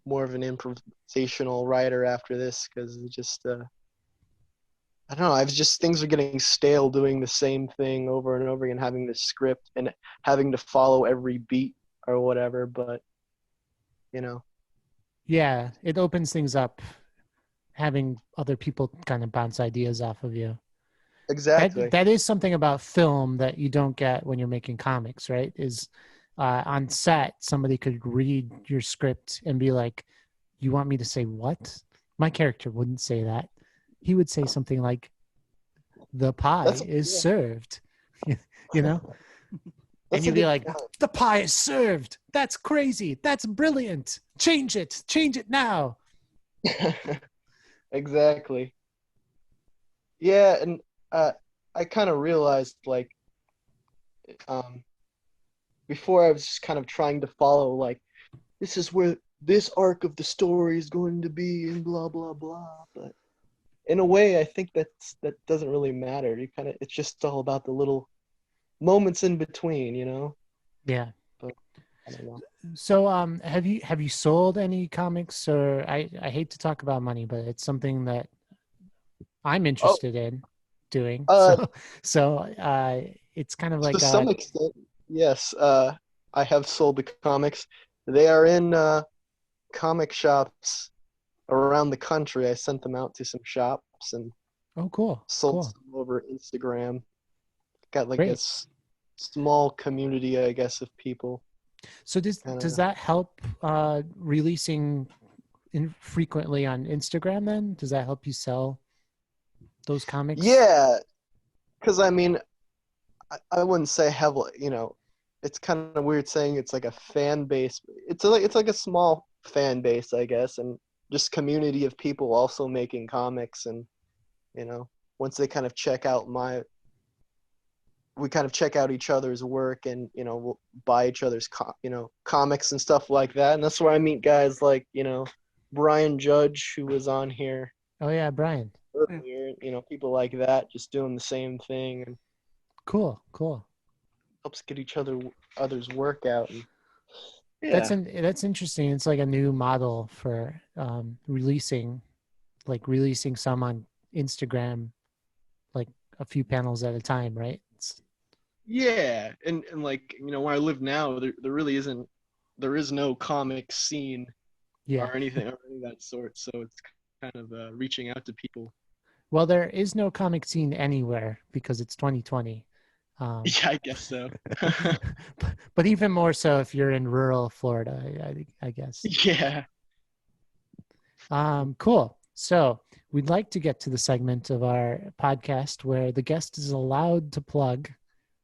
more of an improvisational writer after this, because it just I don't know. I've just things are getting stale doing the same thing over and over again, having this script and having to follow every beat or whatever. But you know, Yeah, it opens things up, having other people kind of bounce ideas off of you. exactly. That is something about film that you don't get when you're making comics, right? Is on set, somebody could read your script and be like, "You want me to say what?" My character wouldn't say that. He would say something like, "The pie That's is yeah, served," you know, and that's a you'd be good like, "The pie is served. That's crazy. That's brilliant. Change it. Change it now." point. Exactly. Yeah, and I kind of realized like um before I was just kind of trying to follow like this is where this arc of the story is going to be and blah blah blah. But in a way, I think that doesn't really matter. You kind of it's just all about the little moments in between, you know. Yeah. But I don't know. So, have you sold any comics? Or I hate to talk about money, but it's something that I'm Oh, interested in doing. uh, So it's kind of to like some extent, yes. I have sold the comics. They are in comic shops around the country. I sent them out to some shops and oh, cool, sold cool, some over Instagram. Got like great. this small community, I guess, of people. So Kind does of. that help releasing frequently on Instagram? Then does that help you sell those comics? Yeah, because I mean, I wouldn't say heavily. You know, it's kind of weird saying it's like a fan base. It's like a small fan base, I guess, and just community of people also making comics. And you know, once they kind of check out we kind of check out each other's work, and you know, we'll buy each other's comics and stuff like that. And that's where I meet guys like Brian Judge, who was on here Oh yeah, Brian. earlier. You know, people like that just doing the same thing and Cool, cool. helps get others work out. And, That's yeah. that's interesting. It's like a new model for releasing some on Instagram, like a few panels at a time, right? Yeah, and like where I live now, there is no comic scene Yeah. or anything or any of that sort. So it's kind of reaching out to people. Well, there is no comic scene anywhere because it's 2020. Yeah, I guess so. But even more so if you're in rural Florida, I guess. Yeah. Cool. So we'd like to get to the segment of our podcast where the guest is allowed to plug.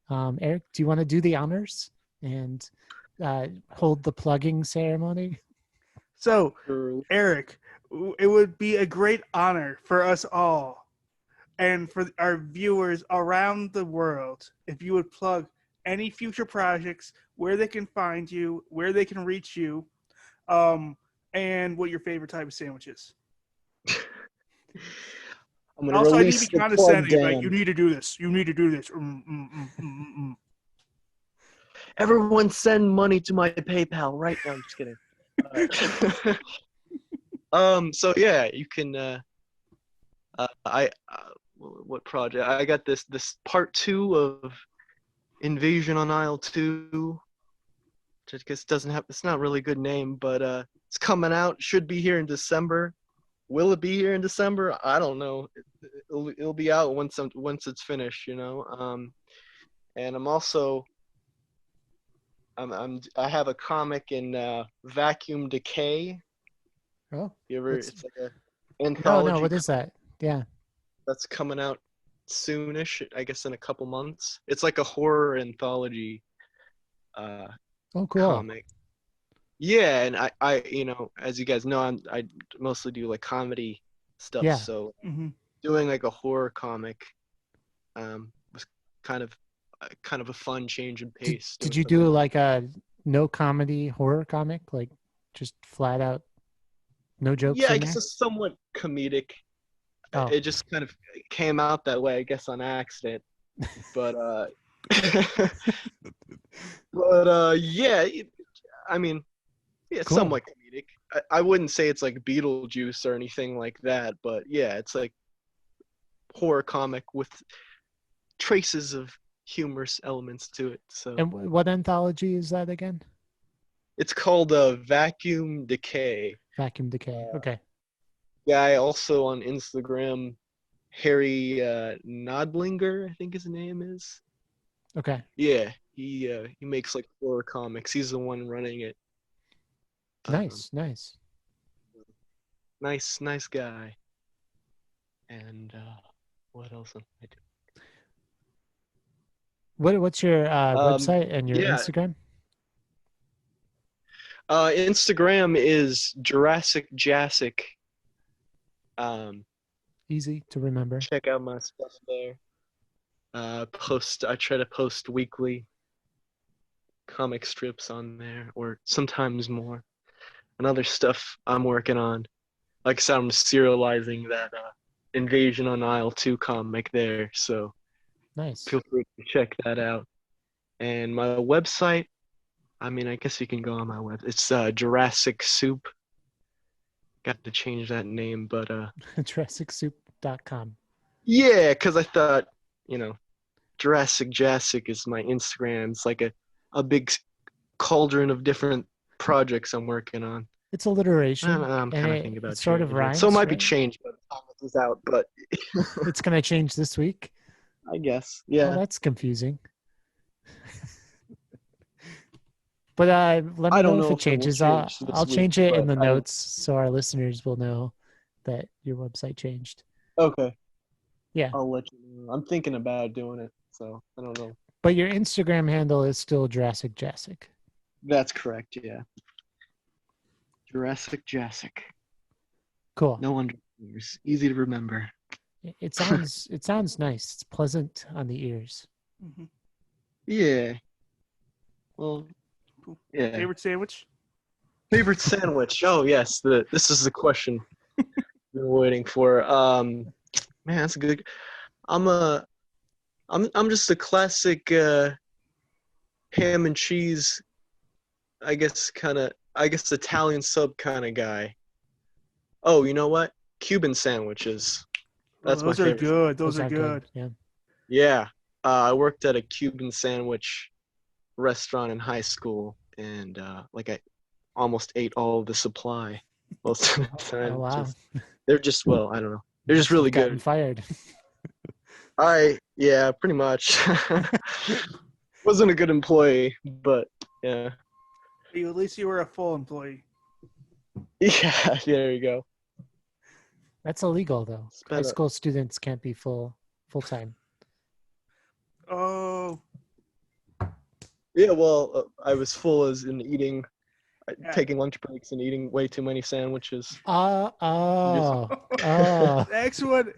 Eric, do you want to do the honors and hold the plugging ceremony? So, Sure. Eric, it would be a great honor for us all and for our viewers around the world if you would plug any future projects, where they can find you, where they can reach you, and what your favorite type of sandwich is. I'm gonna Also, I need to release be the plug condescending. Like, you down. need to do this. You need to do this. Everyone send money to my PayPal right now. I'm just kidding. So yeah, you can what project? I got this part 2 of Invasion on Isle 2. Which I guess doesn't have it's not really a good name, but it's coming out. Should be here in December. Will it be here in December? I don't know. It'll be out once it's finished, And I'm also I have a comic in Vacuum Decay. Oh, You ever? It's like a no. anthology What is that? Yeah. that's coming out soonish. I guess in a couple months. It's like a horror anthology uh, Oh, cool. comic. Yeah, and I as you guys know, I mostly do like comedy stuff. Yeah. So Mm-hmm. doing like a horror comic was kind of a fun change in pace. Did Doing you do something. like a no comedy horror comic, like just flat out no jokes Yeah, I in guess there? it's somewhat comedic. Oh, It just kind of came out that way, I guess, on accident. But but yeah, I mean, Yeah, Cool. somewhat comedic. I wouldn't say it's like Beetlejuice or anything like that, but yeah, it's like horror comic with traces of humorous elements to it. So And what anthology is that again? it's called Vacuum Decay. Vacuum Decay. Okay. Guy also on Instagram, Harry Nodlinger, I think his name is. Okay. Yeah, he makes like horror comics. He's the one running it. Nice. Nice. Nice guy. And what else am I doing? What's your website and your yeah. Instagram? Instagram is Jurassic Jasek. Easy to remember. Check out my stuff there. I try to post weekly comic strips on there, or sometimes more. And other stuff I'm working on. Like I said, I'm serializing that Invasion on Isle 2 comic there, so Nice. feel free to check that out. And my website, I mean, I guess you can go on my website. It's Jurassic Soup. Got to change that name, but JurassicSoup.com. yeah, because I thought, Jurassic Jasek is my Instagram. It's like a big cauldron of different projects I'm working on. It's alliteration. I'm kind of thinking about it sort of changing it. rhymes. So it might be right? changed by the time this is out, but It's gonna change this week. I guess. Well, Yeah. that's confusing. But let me I don't know if know it if it will changes. change this I'll week, change it in but the notes so our listeners will know that your website changed. Okay. Yeah. I'll let you know. I'm thinking about doing it, so I don't know. But your Instagram handle is still Jurassic Jasek. That's correct, yeah. Jurassic Jasek. Cool. No underscores. Easy to remember. It sounds nice. It's pleasant on the ears. Mm-hmm. Yeah. Well, Cool. yeah. Favorite sandwich? Favorite sandwich? Oh yes, this is the question I've been waiting for. Man, that's a good. I'm just a classic ham and cheese. I guess Italian sub kind of guy. Oh, you know what? Cuban sandwiches. That's those my are favorite. good. Those are good. Yeah. Yeah. I worked at a Cuban sandwich restaurant in high school, and I almost ate all of the supply most of the time. Oh wow. They're just I don't know. They're just really Gotten good. fired. Yeah, pretty much. Wasn't a good employee, but yeah. At least you were a full employee. Yeah, there you go. That's illegal though. Sped High up. school students can't be full time. Oh, Yeah, well, I was full as in eating, Yeah. taking lunch breaks and eating way too many sandwiches. Oh. next one.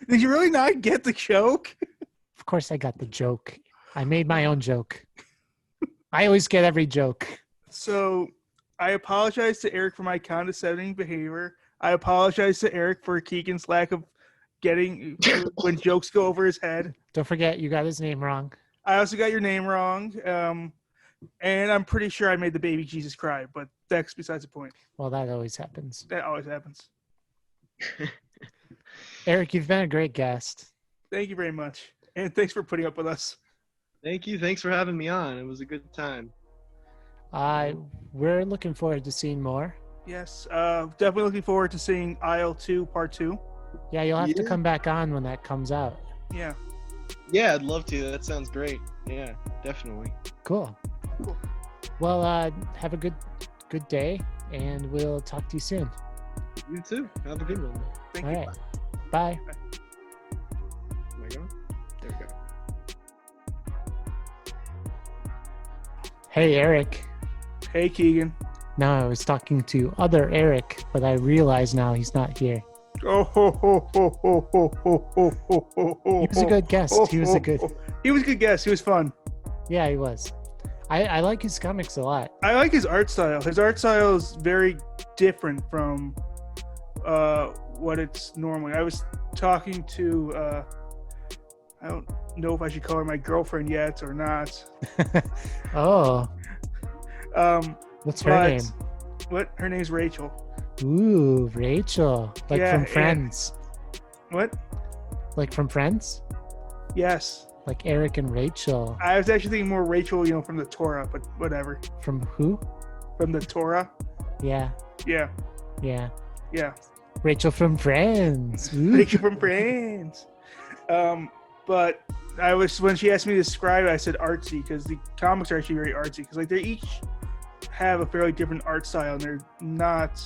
Did you really not get the joke? Of course I got the joke. I made my own joke. I always get every joke. So, I apologize to Eric for my condescending behavior. I apologize to Eric for Keegan's lack of getting when jokes go over his head. Don't forget you got his name wrong. I also got your name wrong. And I'm pretty sure I made the baby Jesus cry, but that's besides the point. Well, that always happens. That always happens. Eric, you've been a great guest. Thank you very much. And thanks for putting up with us. Thank you. Thanks for having me on. It was a good time. We're looking forward to seeing more. Yes, definitely looking forward to seeing Isle 2 Part 2. Yeah, you'll have to Yeah. come back on when that comes out. Yeah. Yeah, I'd love to. That sounds great. Yeah, definitely. Cool. Well, have a good day, and we'll talk to you soon. You too. Have a good one. Thank All you. right. Bye. Am I going? There we go. Hey, Eric. Hey, Keegan. No, I was talking to other Eric, but I realize now he's not here. Oh, ho, ho, ho, ho, ho, ho, ho, ho, ho, ho, He was a good guest. He was a good. He was a good guest. He was fun. Yeah, he was. I like his comics a lot. I like his art style. His art style is very different from what it's normally. I was talking to I don't know if I should call her my girlfriend yet or not. Oh, What's her name? What? Her name's Rachel. Ooh, Rachel. Like Yeah, from Friends. What? Like from Friends? Yes. Like Eric and Rachel. I was actually thinking more Rachel, from the Torah, but whatever. From who? From the Torah. Yeah. Yeah. Yeah. Yeah. Rachel from Friends. Ooh. Rachel from Friends. But when she asked me to describe it, I said artsy because the comics are actually very artsy because like they each have a fairly different art style and they're not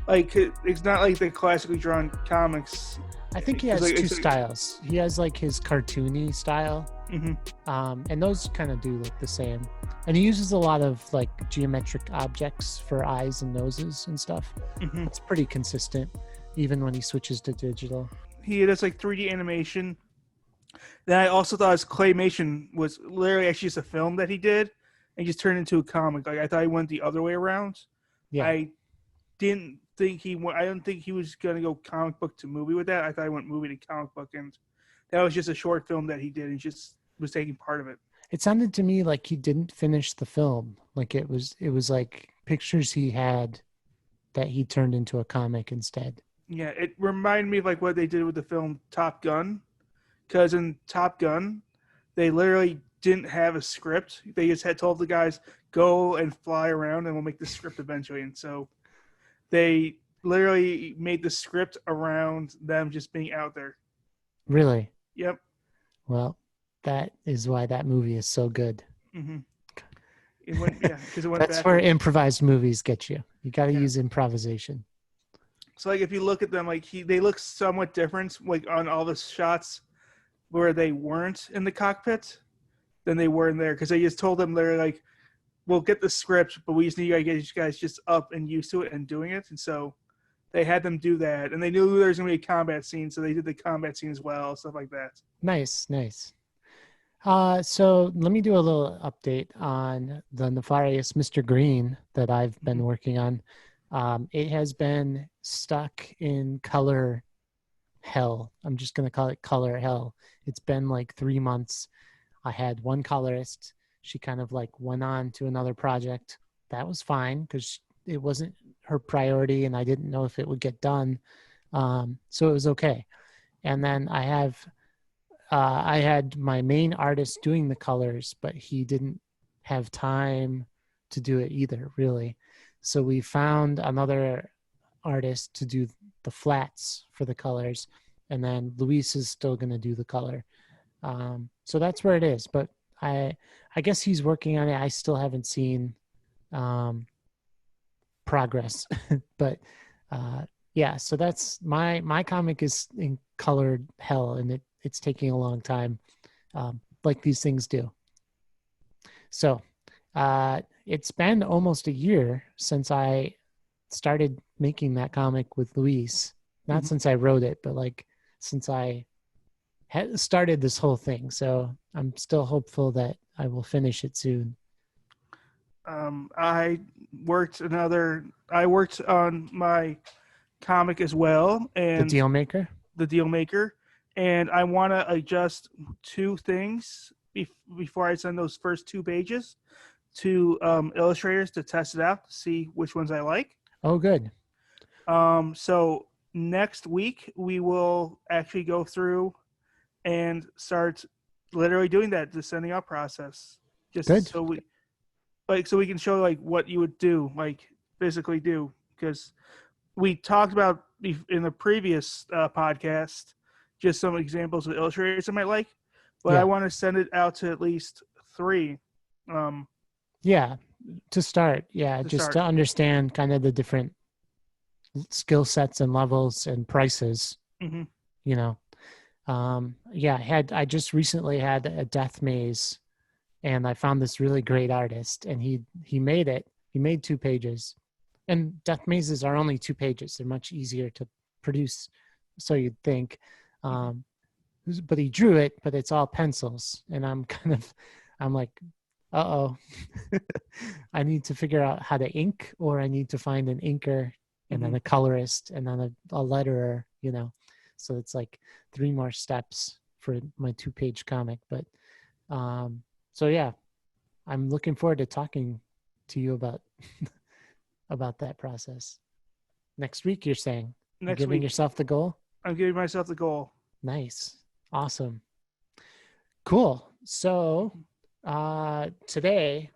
like it's not like the classically drawn comics. I think he has two styles. He has like his cartoony style, and those kind of do look the same. And he uses a lot of like geometric objects for eyes and noses and stuff. It's pretty consistent, even when he switches to digital. He does like 3D animation. Then I also thought his claymation was literally actually just a film that he did and just turned into a comic. Like I thought he went the other way around. Yeah. I didn't think he was gonna go comic book to movie with that. I thought he went movie to comic book, and that was just a short film that he did. He just was taking part of it. It sounded to me like he didn't finish the film. Like it was like pictures he had that he turned into a comic instead. Yeah, it reminded me of like what they did with the film Top Gun, because in Top Gun, they literally didn't have a script. They just had told the guys go and fly around, and we'll make the script eventually. And so they literally made the script around them just being out there. Really? Yep. Well, that is why that movie is so good. It went That's backwards. Where improvised movies get you. You got to use improvisation. So, like, if you look at them, like they look somewhat different, like on all the shots where they weren't in the cockpit than they were in there, because they just told them they're like, "We'll get the script, but we just need to get you guys just up and used to it and doing it." And so they had them do that, and they knew there was going to be a combat scene, so they did the combat scene as well, stuff like that. Nice. So let me do a little update on the nefarious Mr. Green that I've been working on. It has been stuck in color hell. I'm just going to call it color hell. It's been like 3 months. I had one colorist. She kind of like went on to another project. That was fine because it wasn't her priority and I didn't know if it would get done. So it was okay. And then I had my main artist doing the colors, but he didn't have time to do it either, really. So we found another artist to do the flats for the colors, and then Luis is still going to do the color. So that's where it is. But I guess he's working on it. I still haven't seen progress. But yeah, so that's my comic is in colored hell, and it's taking a long time, like these things do. So it's been almost a year since I started making that comic with Luis. Not since I wrote it, but like since I had started this whole thing. So I'm still hopeful that I will finish it soon. I worked on my comic as well, and The Deal Maker. And I want to adjust two things before I send those first 2 pages to illustrators to test it out to see which ones I like. Oh, good. So next week we will actually go through and start literally doing that, the sending out process. Just good. So we can show like what you would do, like physically do, because we talked about in the previous podcast just some examples of illustrators I might like, but I want to send it out to at least 3. To start. To understand kind of the different skill sets and levels and prices. You know, I just recently had a death maze, and I found this really great artist, and he made it. He made 2 pages, and death mazes are only 2 pages. They're much easier to produce, so you'd think. But he drew it, but it's all pencils, and I'm like, uh-oh. I need to figure out how to ink, or I need to find an inker and then a colorist and then a letterer, so it's like 3 more steps for my 2-page comic. But so yeah, I'm looking forward to talking to you about that process. Next week, you're saying? You're Next giving week, yourself the goal? I'm giving myself the goal. Nice. Awesome. Cool. So today,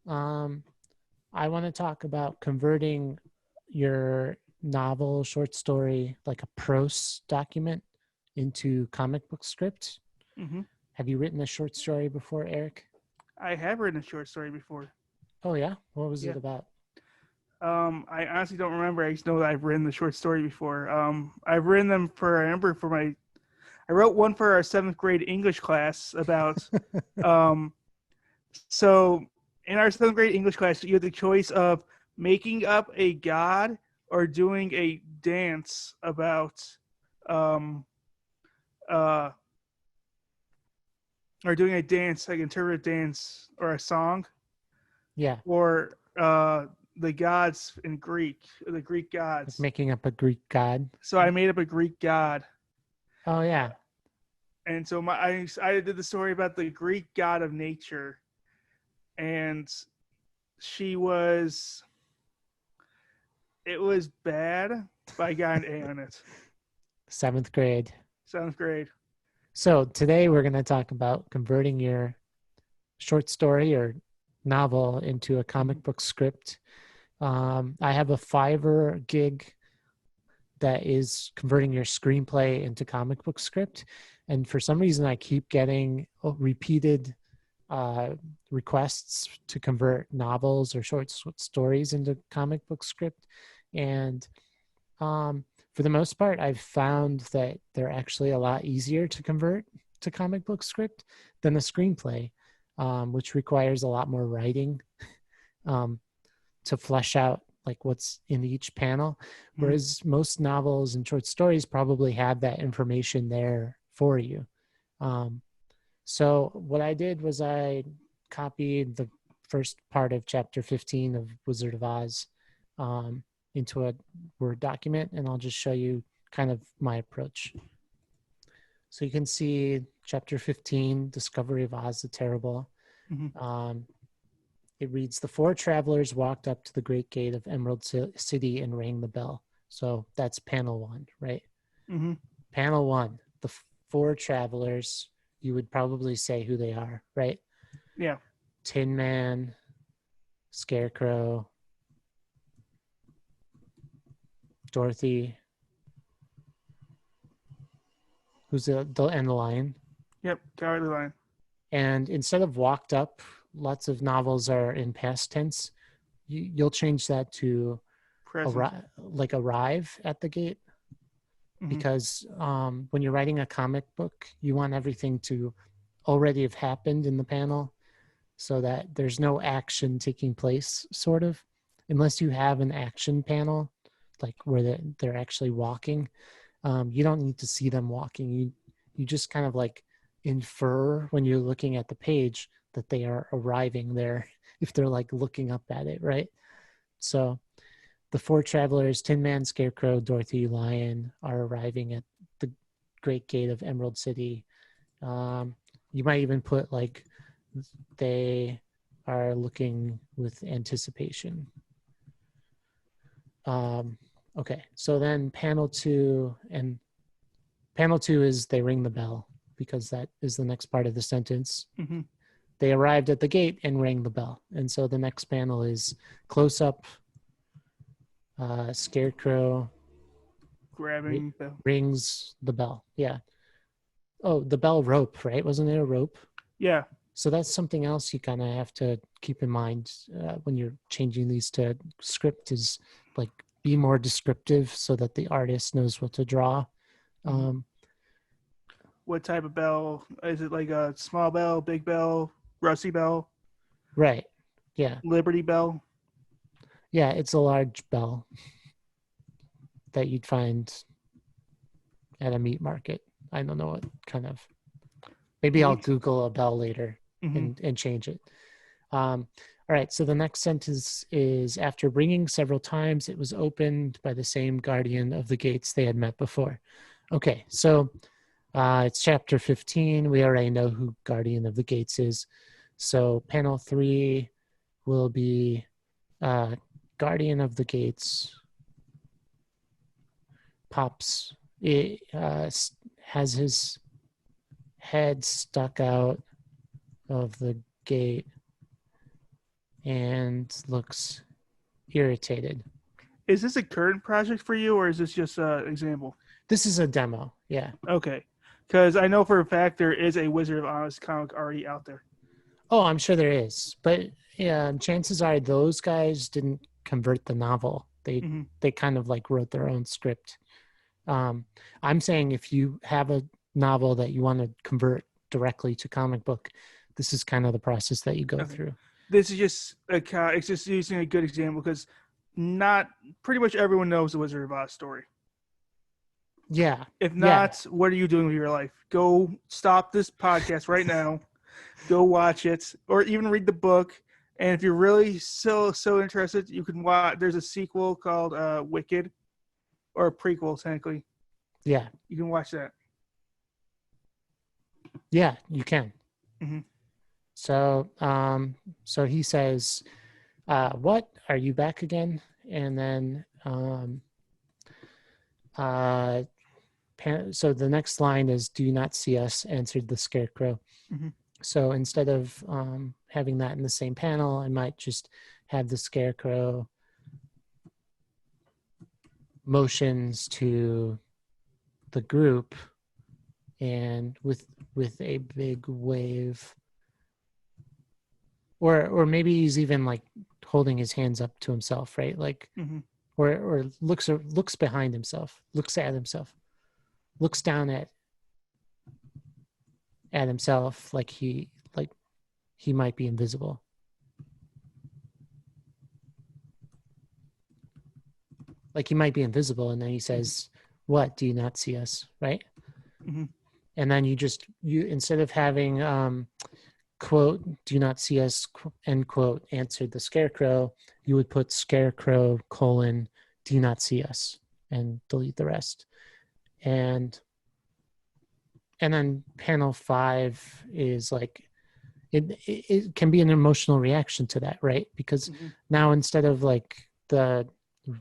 I want to talk about converting your novel, short story, like a prose document into comic book script. Hmm. Have you written a short story before, Eric? I have written a short story before. Oh, yeah? What was Yeah. it about? I honestly don't remember. I just know that I've written the short story before. I've written them I wrote one for our 7th grade English class about, so in our 7th grade English class, you had the choice of making up a god or doing a dance about, uh, or doing a dance, like interpretive dance or a song, Yeah. or the gods in Greek, the Greek gods. Making up a Greek god. So I made up a Greek god. Oh, yeah. And so I did the story about the Greek god of nature, and it was bad, but I got an A on it. 7th grade. 7th grade. So today we're going to talk about converting your short story or novel into a comic book script. I have a Fiverr gig that is converting your screenplay into comic book script. And for some reason, I keep getting repeated requests to convert novels or short stories into comic book script. And for the most part, I've found that they're actually a lot easier to convert to comic book script than a screenplay, which requires a lot more writing to flesh out like what's in each panel. Whereas most novels and short stories probably have that information there for you. So what I did was I copied the first part of chapter 15 of Wizard of Oz into a Word document, and I'll just show you kind of my approach. So you can see chapter 15, Discovery of Oz the Terrible. It reads, the 4 travelers walked up to the great gate of Emerald City and rang the bell. So that's panel 1, right? Mm-hmm. Panel 1, the 4 travelers, you would probably say who they are, right? Yeah. Tin Man, Scarecrow, Dorothy, who's and the lion. Yep, Cowardly Lion. And instead of walked up, lots of novels are in past tense. You'll change that to arrive at the gate. Because when you're writing a comic book, you want everything to already have happened in the panel so that there's no action taking place, sort of, unless you have an action panel, like where they're actually walking. You don't need to see them walking. You just kind of like infer when you're looking at the page that they are arriving there if they're like looking up at it, right? So the 4 travelers, Tin Man, Scarecrow, Dorothy, Lion, are arriving at the great gate of Emerald City. You might even put like they are looking with anticipation. Okay, so then panel 2 is they ring the bell, because that is the next part of the sentence. They arrived at the gate and rang the bell. And so the next panel is close up. Scarecrow grabbing bell. Rings the bell. Yeah. Oh, the bell rope, right? Wasn't it a rope? Yeah. So that's something else you kind of have to keep in mind when you're changing these to script, is like be more descriptive so that the artist knows what to draw. What type of bell? Is it like a small bell, big bell, rusty bell? Right. Yeah. Liberty Bell? Yeah, it's a large bell that you'd find at a meat market. I don't know what kind of. Maybe I'll Google a bell later and change it. All right, so the next sentence is, after ringing several times, it was opened by the same guardian of the gates they had met before. Okay, so it's chapter 15. We already know who guardian of the gates is. So panel 3 will be Guardian of the Gates pops. It has his head stuck out of the gate and looks irritated. Is this a current project for you, or is this just an example? This is a demo. Yeah. Okay. Because I know for a fact there is a Wizard of Oz comic already out there. Oh, I'm sure there is. But yeah, chances are those guys didn't convert the novel. They kind of like wrote their own script. I'm saying if you have a novel that you want to convert directly to comic book, this is kind of the process that you go through. This is just it's just using a good example because not pretty much everyone knows the Wizard of Oz story. Yeah. If not, what are you doing with your life? Go stop this podcast right now. Go watch it, or even read the book. And if you're really so interested, you can watch. There's a sequel called Wicked, or a prequel technically. Yeah. You can watch that. Yeah, you can. Mm-hmm. So, so he says, "What? Are you back again?" And then, so the next line is, "Do you not see us?" answered the Scarecrow. Mm-hmm. So instead of having that in the same panel, I might just have the Scarecrow motions to the group, and with a big wave, or maybe he's even like holding his hands up to himself, right? Like, or looks behind himself, looks at himself, looks down at himself, like he might be invisible. Like he might be invisible, and then he says, "What? Do you not see us?" Right? Mm-hmm. And then you instead of having quote, "Do you not see us?" end quote, answered the Scarecrow, you would put Scarecrow : "Do you not see us?" and delete the rest. And then panel 5 is like it can be an emotional reaction to that, right? Because now instead of like the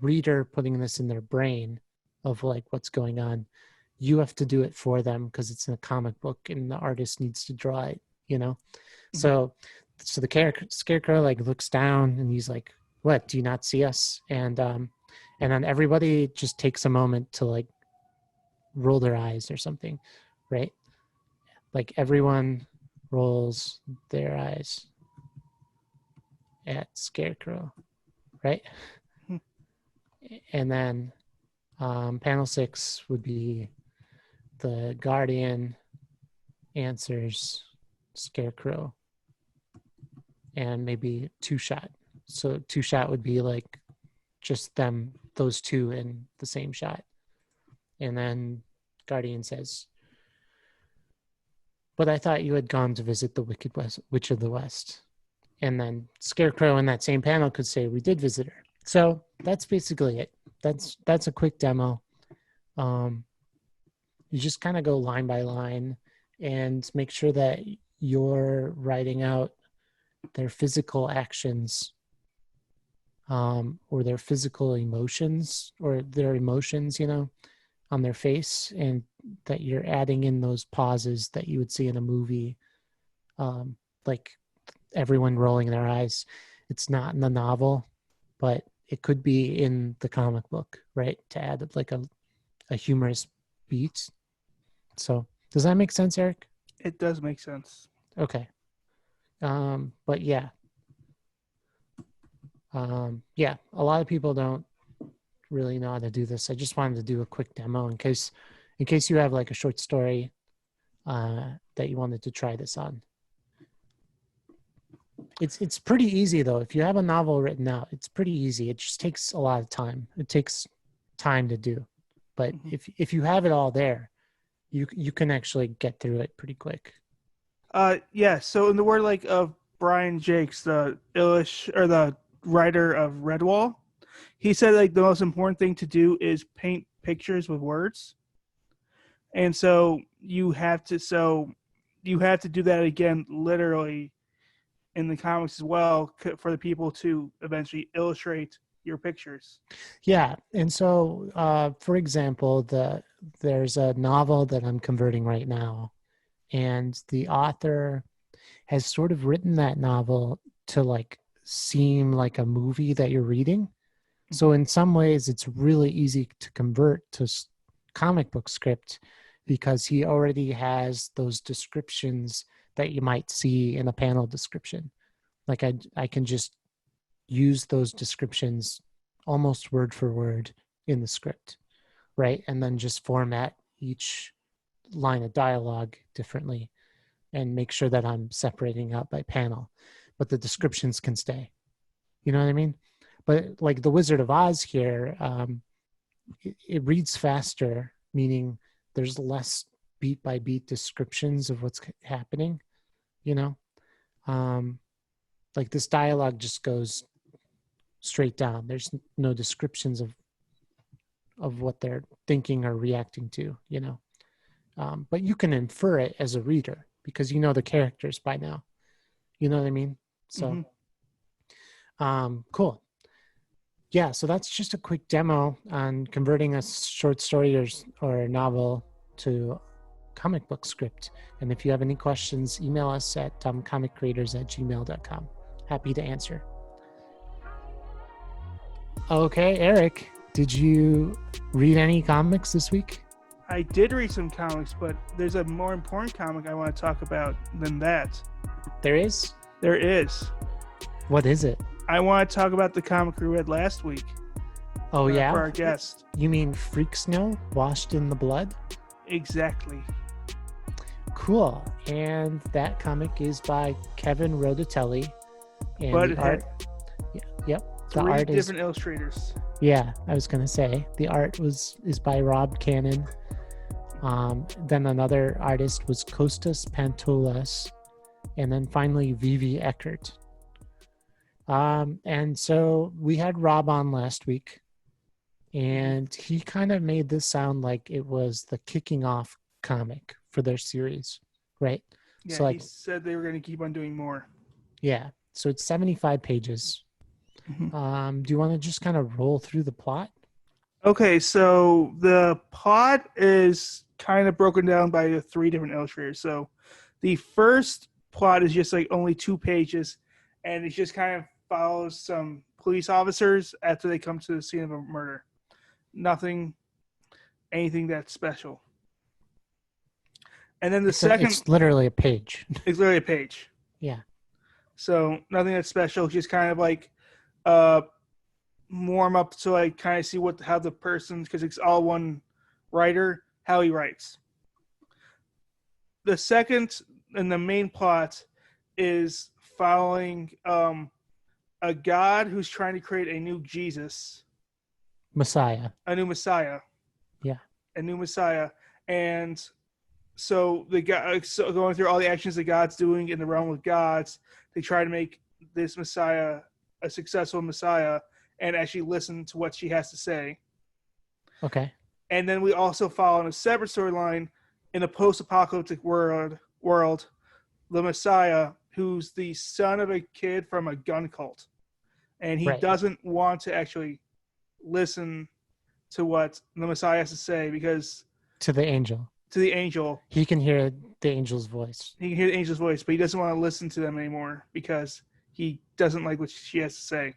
reader putting this in their brain of like what's going on, you have to do it for them because it's in a comic book and the artist needs to draw it, you know? So the Scarecrow like looks down and he's like, "What? Do you not see us?" And then everybody just takes a moment to like roll their eyes or something, right? Like everyone rolls their eyes at Scarecrow, right? And then panel 6 would be the Guardian answers Scarecrow, and maybe 2-shot. So 2-shot would be like just them, those two in the same shot. And then Guardian says, "But I thought you had gone to visit the Wicked Witch of the West." And then Scarecrow in that same panel could say, "We did visit her." So that's basically it. That's a quick demo. You just kind of go line by line and make sure that you're writing out their physical actions, or their physical emotions, or their emotions, on their face, and that you're adding in those pauses that you would see in a movie, like everyone rolling their eyes. It's not in the novel, but it could be in the comic book, right? To add like a humorous beat. So does that make sense, Eric? It does make sense. Okay. But yeah. Yeah, a lot of people don't really know how to do this. I just wanted to do a quick demo in case you have like a short story that you wanted to try this on. It's pretty easy though. If you have a novel written out, it's pretty easy. It just takes a lot of time. It takes time to do. But if you have it all there, you can actually get through it pretty quick. Yeah, so in the word like of Brian Jakes, the writer of Redwall, he said like the most important thing to do is paint pictures with words. And so you have to do that again literally in the comics as well for the people to eventually illustrate your pictures. Yeah, and so, for example, there's a novel that I'm converting right now, and the author has sort of written that novel to like seem like a movie that you're reading. So in some ways, it's really easy to convert to comic book script because he already has those descriptions that you might see in a panel description. Like I can just use those descriptions almost word for word in the script, right? And then just format each line of dialogue differently and make sure that I'm separating out by panel, but the descriptions can stay. You know what I mean? But like the Wizard of Oz here, it reads faster, meaning there's less beat by beat descriptions of what's happening, you know? Like this dialogue just goes straight down. There's no descriptions of what they're thinking or reacting to, you know? But you can infer it as a reader because you know the characters by now. You know what I mean? So, cool. Yeah, so that's just a quick demo on converting a short story or novel to comic book script. And if you have any questions, email us at comiccreators@gmail.com. Happy to answer. Okay, Eric, did you read any comics this week? I did read some comics, but there's a more important comic I want to talk about than that. There is? There is. What is it? I want to talk about the comic we read last week. Oh, yeah? For our guest. You mean Freak Snow, Washed in the Blood? Exactly. Cool. And that comic is by Kevin Rodatelli. And But the it art, had yep. The three art different illustrators. Yeah, I was gonna say the art is by Rob Cannon. Then another artist was Kostas Pantoulas, and then finally Vivi Eckert. And so we had Rob on last week, and he kind of made this sound like it was the kicking off comic for their series, right? Yeah, so he said they were going to keep on doing more. Yeah, so it's 75 pages. Do you want to just kind of roll through the plot? Okay, so the plot is kind of broken down by the three different illustrators. So the first plot is just like only 2 pages, and it just kind of follows some police officers after they come to the scene of a murder. Anything that's special. And then the second... It's literally a page. It's literally a page. Yeah. So nothing that's special, just kind of like warm up to like kind of see how the person, because it's all one writer, how he writes. The second and the main plot is following a god who's trying to create a new Jesus. Messiah. A new Messiah. Yeah. A new Messiah. And so the guy, so going through all the actions that God's doing in the realm of gods, they try to make this Messiah a successful Messiah and actually listen to what she has to say. Okay. And then we also follow in a separate storyline in a post-apocalyptic world, the Messiah, who's the son of a kid from a gun cult. And he doesn't want to actually listen to what the Messiah has to say because... To the angel. He can hear the angel's voice. He can hear the angel's voice, but he doesn't want to listen to them anymore because he doesn't like what she has to say.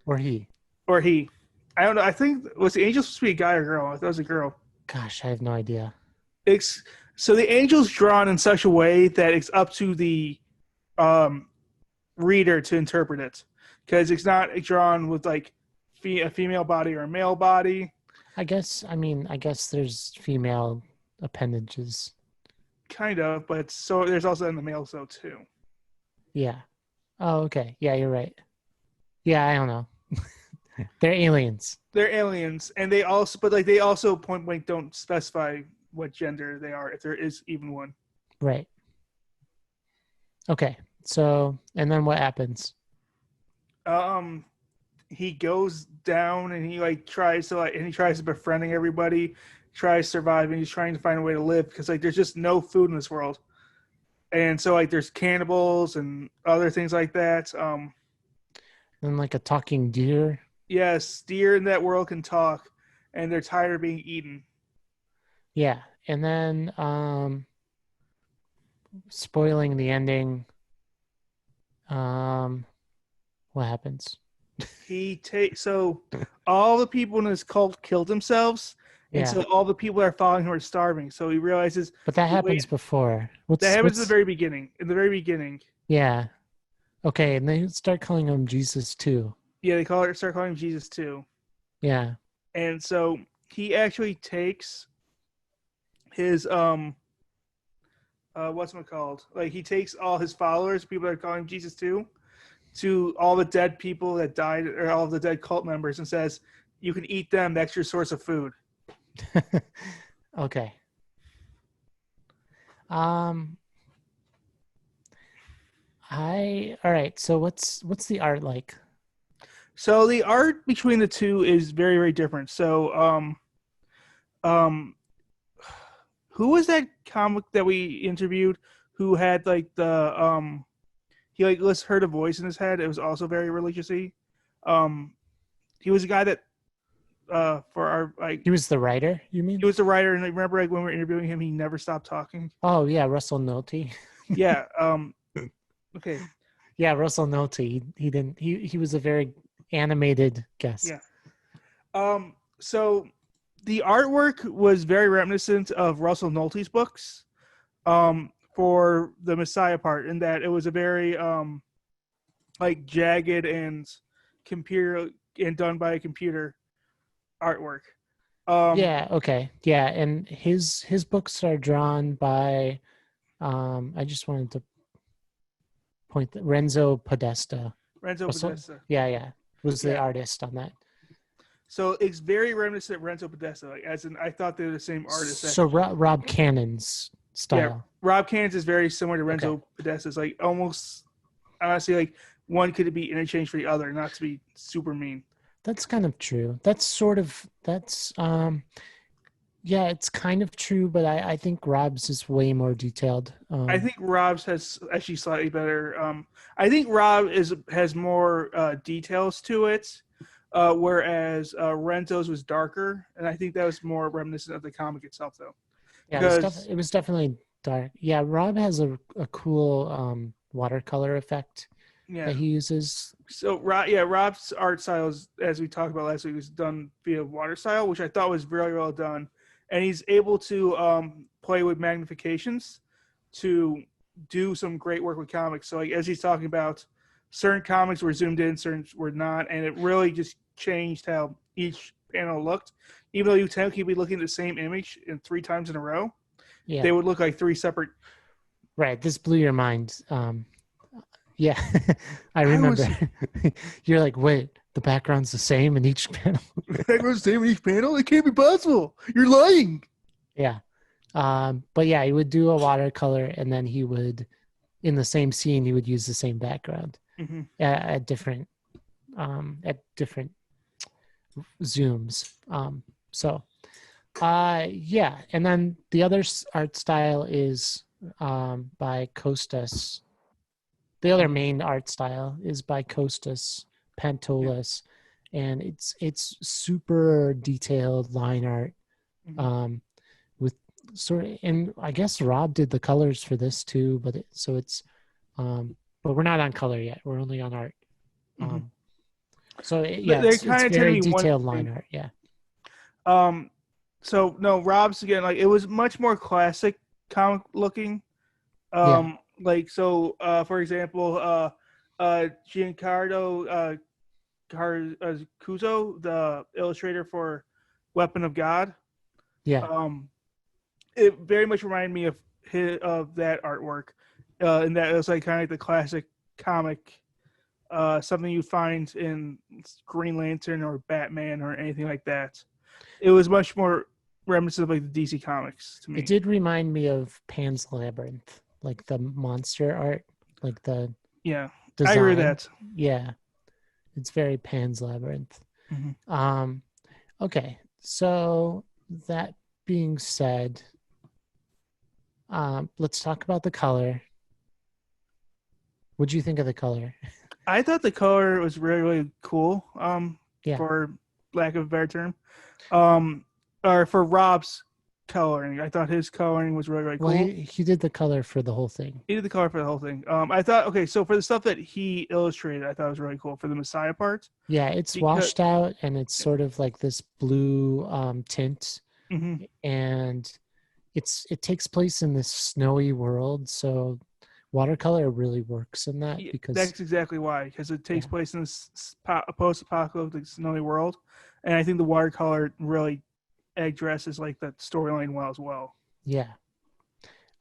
Or he. I don't know. I think, was the angel supposed to be a guy or girl? I thought it was a girl. Gosh, I have no idea. So the angel's drawn in such a way that it's up to the reader to interpret it. Because it's not drawn with like a female body or a male body. I guess there's female appendages. Kind of, but so there's also in the male so too. Yeah. Oh, okay. Yeah, you're right. Yeah, I don't know. They're aliens. And they also point blank don't specify what gender they are if there is even one. Right. Okay. So, and then what happens? He goes down and he tries to befriending everybody, tries to survive, and he's trying to find a way to live because there's just no food in this world. And so like there's cannibals and other things like that. And like a talking deer. Yes, deer in that world can talk, and they're tired of being eaten. Yeah. And then spoiling the ending. What happens? So all the people in his cult killed themselves, and Yeah. so all the people that are following him are starving. So he realizes But that the way- happens before. that happens at the very beginning. In the very beginning, Yeah. Okay, and they start calling him Jesus too. yeah, start calling him Jesus too. Yeah. And so he actually takes his what's it called? Like he takes all his followers, people that are calling him Jesus too, to all the dead people that died or all the dead cult members, and says, "You can eat them. That's your source of food." Okay. All right. So what's the art like? So the art between the two is very, very different. So um who was that comic that we interviewed who had like the he like just heard a voice in his head? It was also very religiousy. Um he was a guy that for our like He was the writer, you mean? he was the writer, and I remember like when we were interviewing him, he never stopped talking. Oh yeah, Russell Noty. Yeah. Okay. Yeah, Russell Noty. He didn't he was a very animated guest. Yeah. So the artwork was very reminiscent of Russell Nolte's books. For the Messiah part, in that it was a very like jagged and computer and done by a computer artwork. Yeah, okay. Yeah, and his books are drawn by I just wanted to point that Renzo Podesta. Podesta. Yeah. Was the Yeah. artist on that. So it's very reminiscent of Renzo Podesta. Like, as in, I thought they were the same artist. So Rob Cannon's style. Yeah, Rob Cannon's is very similar to Renzo Podesta's. Like almost, honestly, like one could be interchanged for the other, not to be super mean. That's kind of true. That's yeah, it's kind of true, but I think Rob's is way more detailed. I think Rob's has actually slightly better. I think Rob has more details to it, whereas Renzo's was darker, and I think that was more reminiscent of the comic itself, though. Yeah, it was definitely dark. Yeah, Rob has a cool watercolor effect that he uses. So Rob's art style, as we talked about last week, was done via water style, which I thought was very well done. And he's able to play with magnifications to do some great work with comics. So like as he's talking about, certain comics were zoomed in, certain were not, and it really just changed how each panel looked. Even though you technically be looking at the same image in 3 times in a row, they would look like 3 separate. Right. This blew your mind. Yeah, I remember. You're like, wait, the background's the same in each panel. The background's the same in each panel? It can't be possible. You're lying. Yeah. But yeah, he would do a watercolor, and then he would, in the same scene, he would use the same background at different zooms. Yeah, and then the other art style is by Kostas. The other main art style is by Kostas Pantolis, and it's super detailed line art, with sort of, and I guess Rob did the colors for this too, but but we're not on color yet. We're only on art. It's very detailed line art. Yeah. So no, Rob's again, like it was much more classic comic looking. Like so, for example, Giancarlo Cuso, the illustrator for Weapon of God. Yeah. It very much reminded me of that artwork, and that it was like kind of like the classic comic, something you find in Green Lantern or Batman or anything like that. It was much more reminiscent of like the DC comics to me. It did remind me of Pan's Labyrinth, like the monster art, like the design. I agree with that. Yeah, it's very Pan's Labyrinth. Okay, so that being said, let's talk about the color. What'd you think of the color? I thought the color was really, really cool. Yeah. For lack of a better term, um, or for Rob's coloring, I thought his coloring was really, really cool. Well, he did the color for the whole thing. He did the color for the whole thing. I thought, okay, so for the stuff that he illustrated, I thought it was really cool for the Messiah parts. Yeah, it's washed out and it's sort of like this blue tint, and it takes place in this snowy world, so watercolor really works in that because that's exactly why, because it takes place in this post-apocalyptic snowy world, and I think the watercolor really addresses like that storyline well as well. Yeah.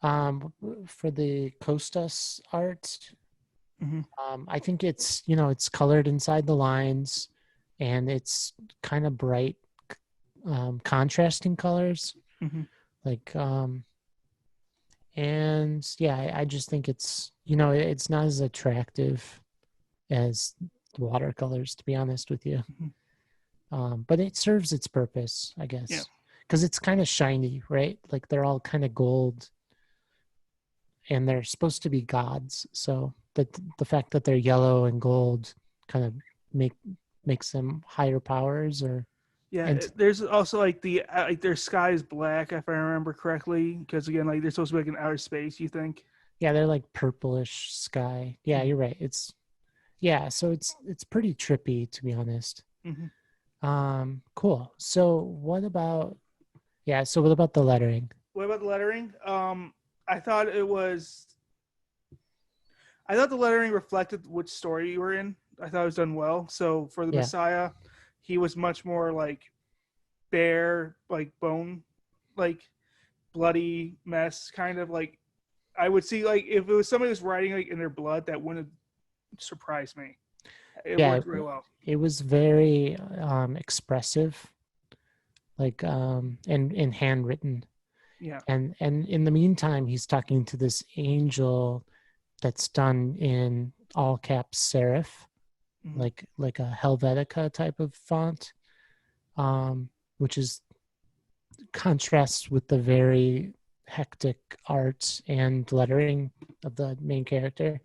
For the Costas art, I think it's it's colored inside the lines, and it's kind of bright, contrasting colors, like and yeah, I just think it's it's not as attractive as watercolors, to be honest with you. But it serves its purpose, I guess, because it's kind of shiny, right? Like they're all kind of gold, and they're supposed to be gods. So the fact that they're yellow and gold kind of makes them higher powers, or there's also like their sky is black, if I remember correctly, because again, like they're supposed to be like in outer space. You think? Yeah, they're like purplish sky. Yeah, you're right. So it's pretty trippy, to be honest. Cool. So what about the lettering? What about the lettering? I thought the lettering reflected which story you were in. I thought it was done well. So for the Messiah, he was much more like bare, like bone, like bloody mess, kind of like I would see like if it was somebody who's writing like in their blood, that wouldn't surprise me. It worked really well. It was very expressive, like and handwritten. Yeah. And in the meantime, he's talking to this angel that's done in all caps serif, like a Helvetica type of font, which is contrasts with the very hectic art and lettering of the main character.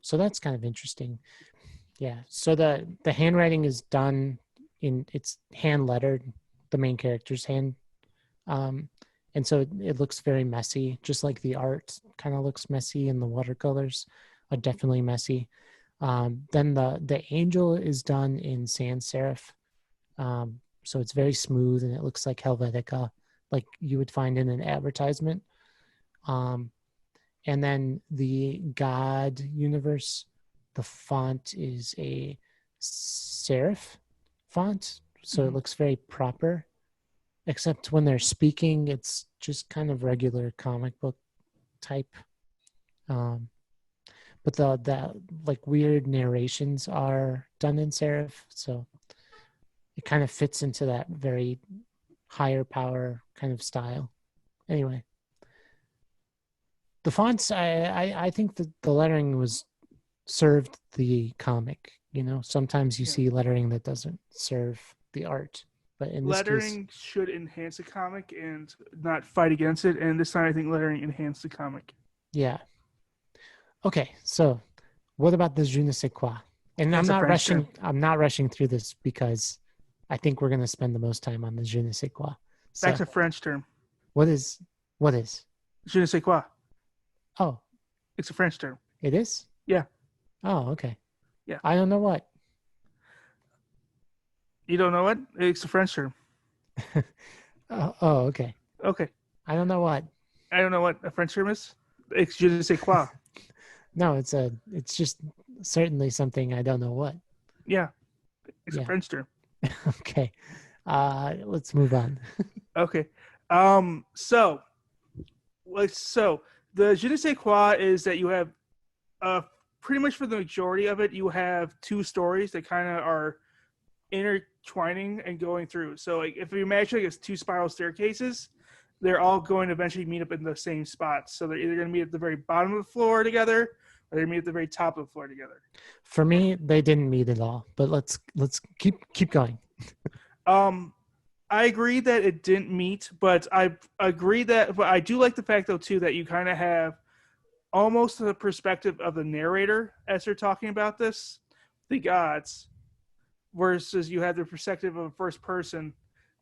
So that's kind of interesting. Yeah. So the handwriting is done it's hand lettered, the main character's hand. And so it looks very messy, just like the art kind of looks messy, and the watercolors are definitely messy. Then the angel is done in sans serif. So it's very smooth and it looks like Helvetica, like you would find in an advertisement. And then the God universe, the font is a serif font. So it looks very proper, except when they're speaking, it's just kind of regular comic book type. But the like weird narrations are done in serif, so it kind of fits into that very higher power kind of style. Anyway, the fonts, I think that the lettering was served the comic. Sometimes you see lettering that doesn't serve the art. But in this lettering case, should enhance the comic and not fight against it. And this time, I think lettering enhanced the comic. Yeah. Okay, so what about the je ne sais quoi? And I'm not rushing. I'm not rushing through this because I think we're going to spend the most time on the je ne sais quoi. So, that's a French term. What is? Je ne sais quoi. Oh, it's a French term. It is? Yeah. Oh, okay. Yeah. I don't know what. You don't know what? It's a French term. Okay. Okay. I don't know what. I don't know what a French term is. It's je ne sais quoi. No, it's just certainly something I don't know what. Yeah. It's a French term. Okay. Let's move on. Okay. So the je ne sais quoi is that you have pretty much for the majority of it, you have two stories that kind of are intertwining and going through. So like if you imagine like it's two spiral staircases, they're all going to eventually meet up in the same spots. So they're either going to meet at the very bottom of the floor together, or they meet at the very top of the floor together. For me, they didn't meet at all. But let's keep going. I agree that it didn't meet, but I agree that. But I do like the fact though too that you kind of have almost the perspective of the narrator as they're talking about this, the gods, versus you have the perspective of a first person,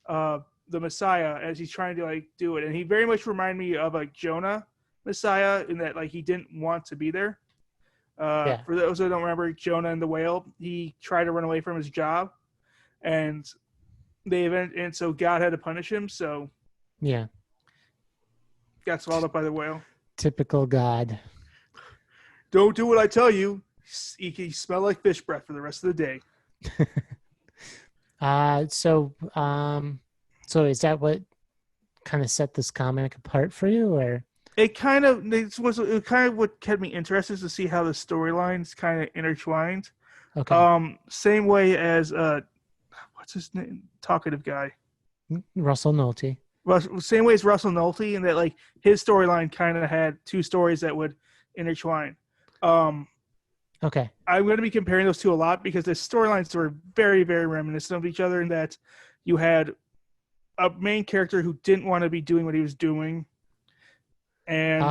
the Messiah, as he's trying to like do it. And he very much reminded me of like Jonah Messiah in that like he didn't want to be there. For those who don't remember, Jonah and the whale, he tried to run away from his job, and so God had to punish him. So Yeah. got swallowed up by the whale. Typical God. Don't do what I tell you. You can smell like fish breath for the rest of the day. So is that what kind of set this comic apart for you, or? It kind of what kept me interested to see how the storylines kind of intertwined. Okay. Same way as what's his name? Talkative guy. Russell Nolte. Same way as Russell Nolte, in that like his storyline kind of had two stories that would intertwine. Okay. I'm going to be comparing those two a lot because the storylines were very, very reminiscent of each other in that you had a main character who didn't want to be doing what he was doing. And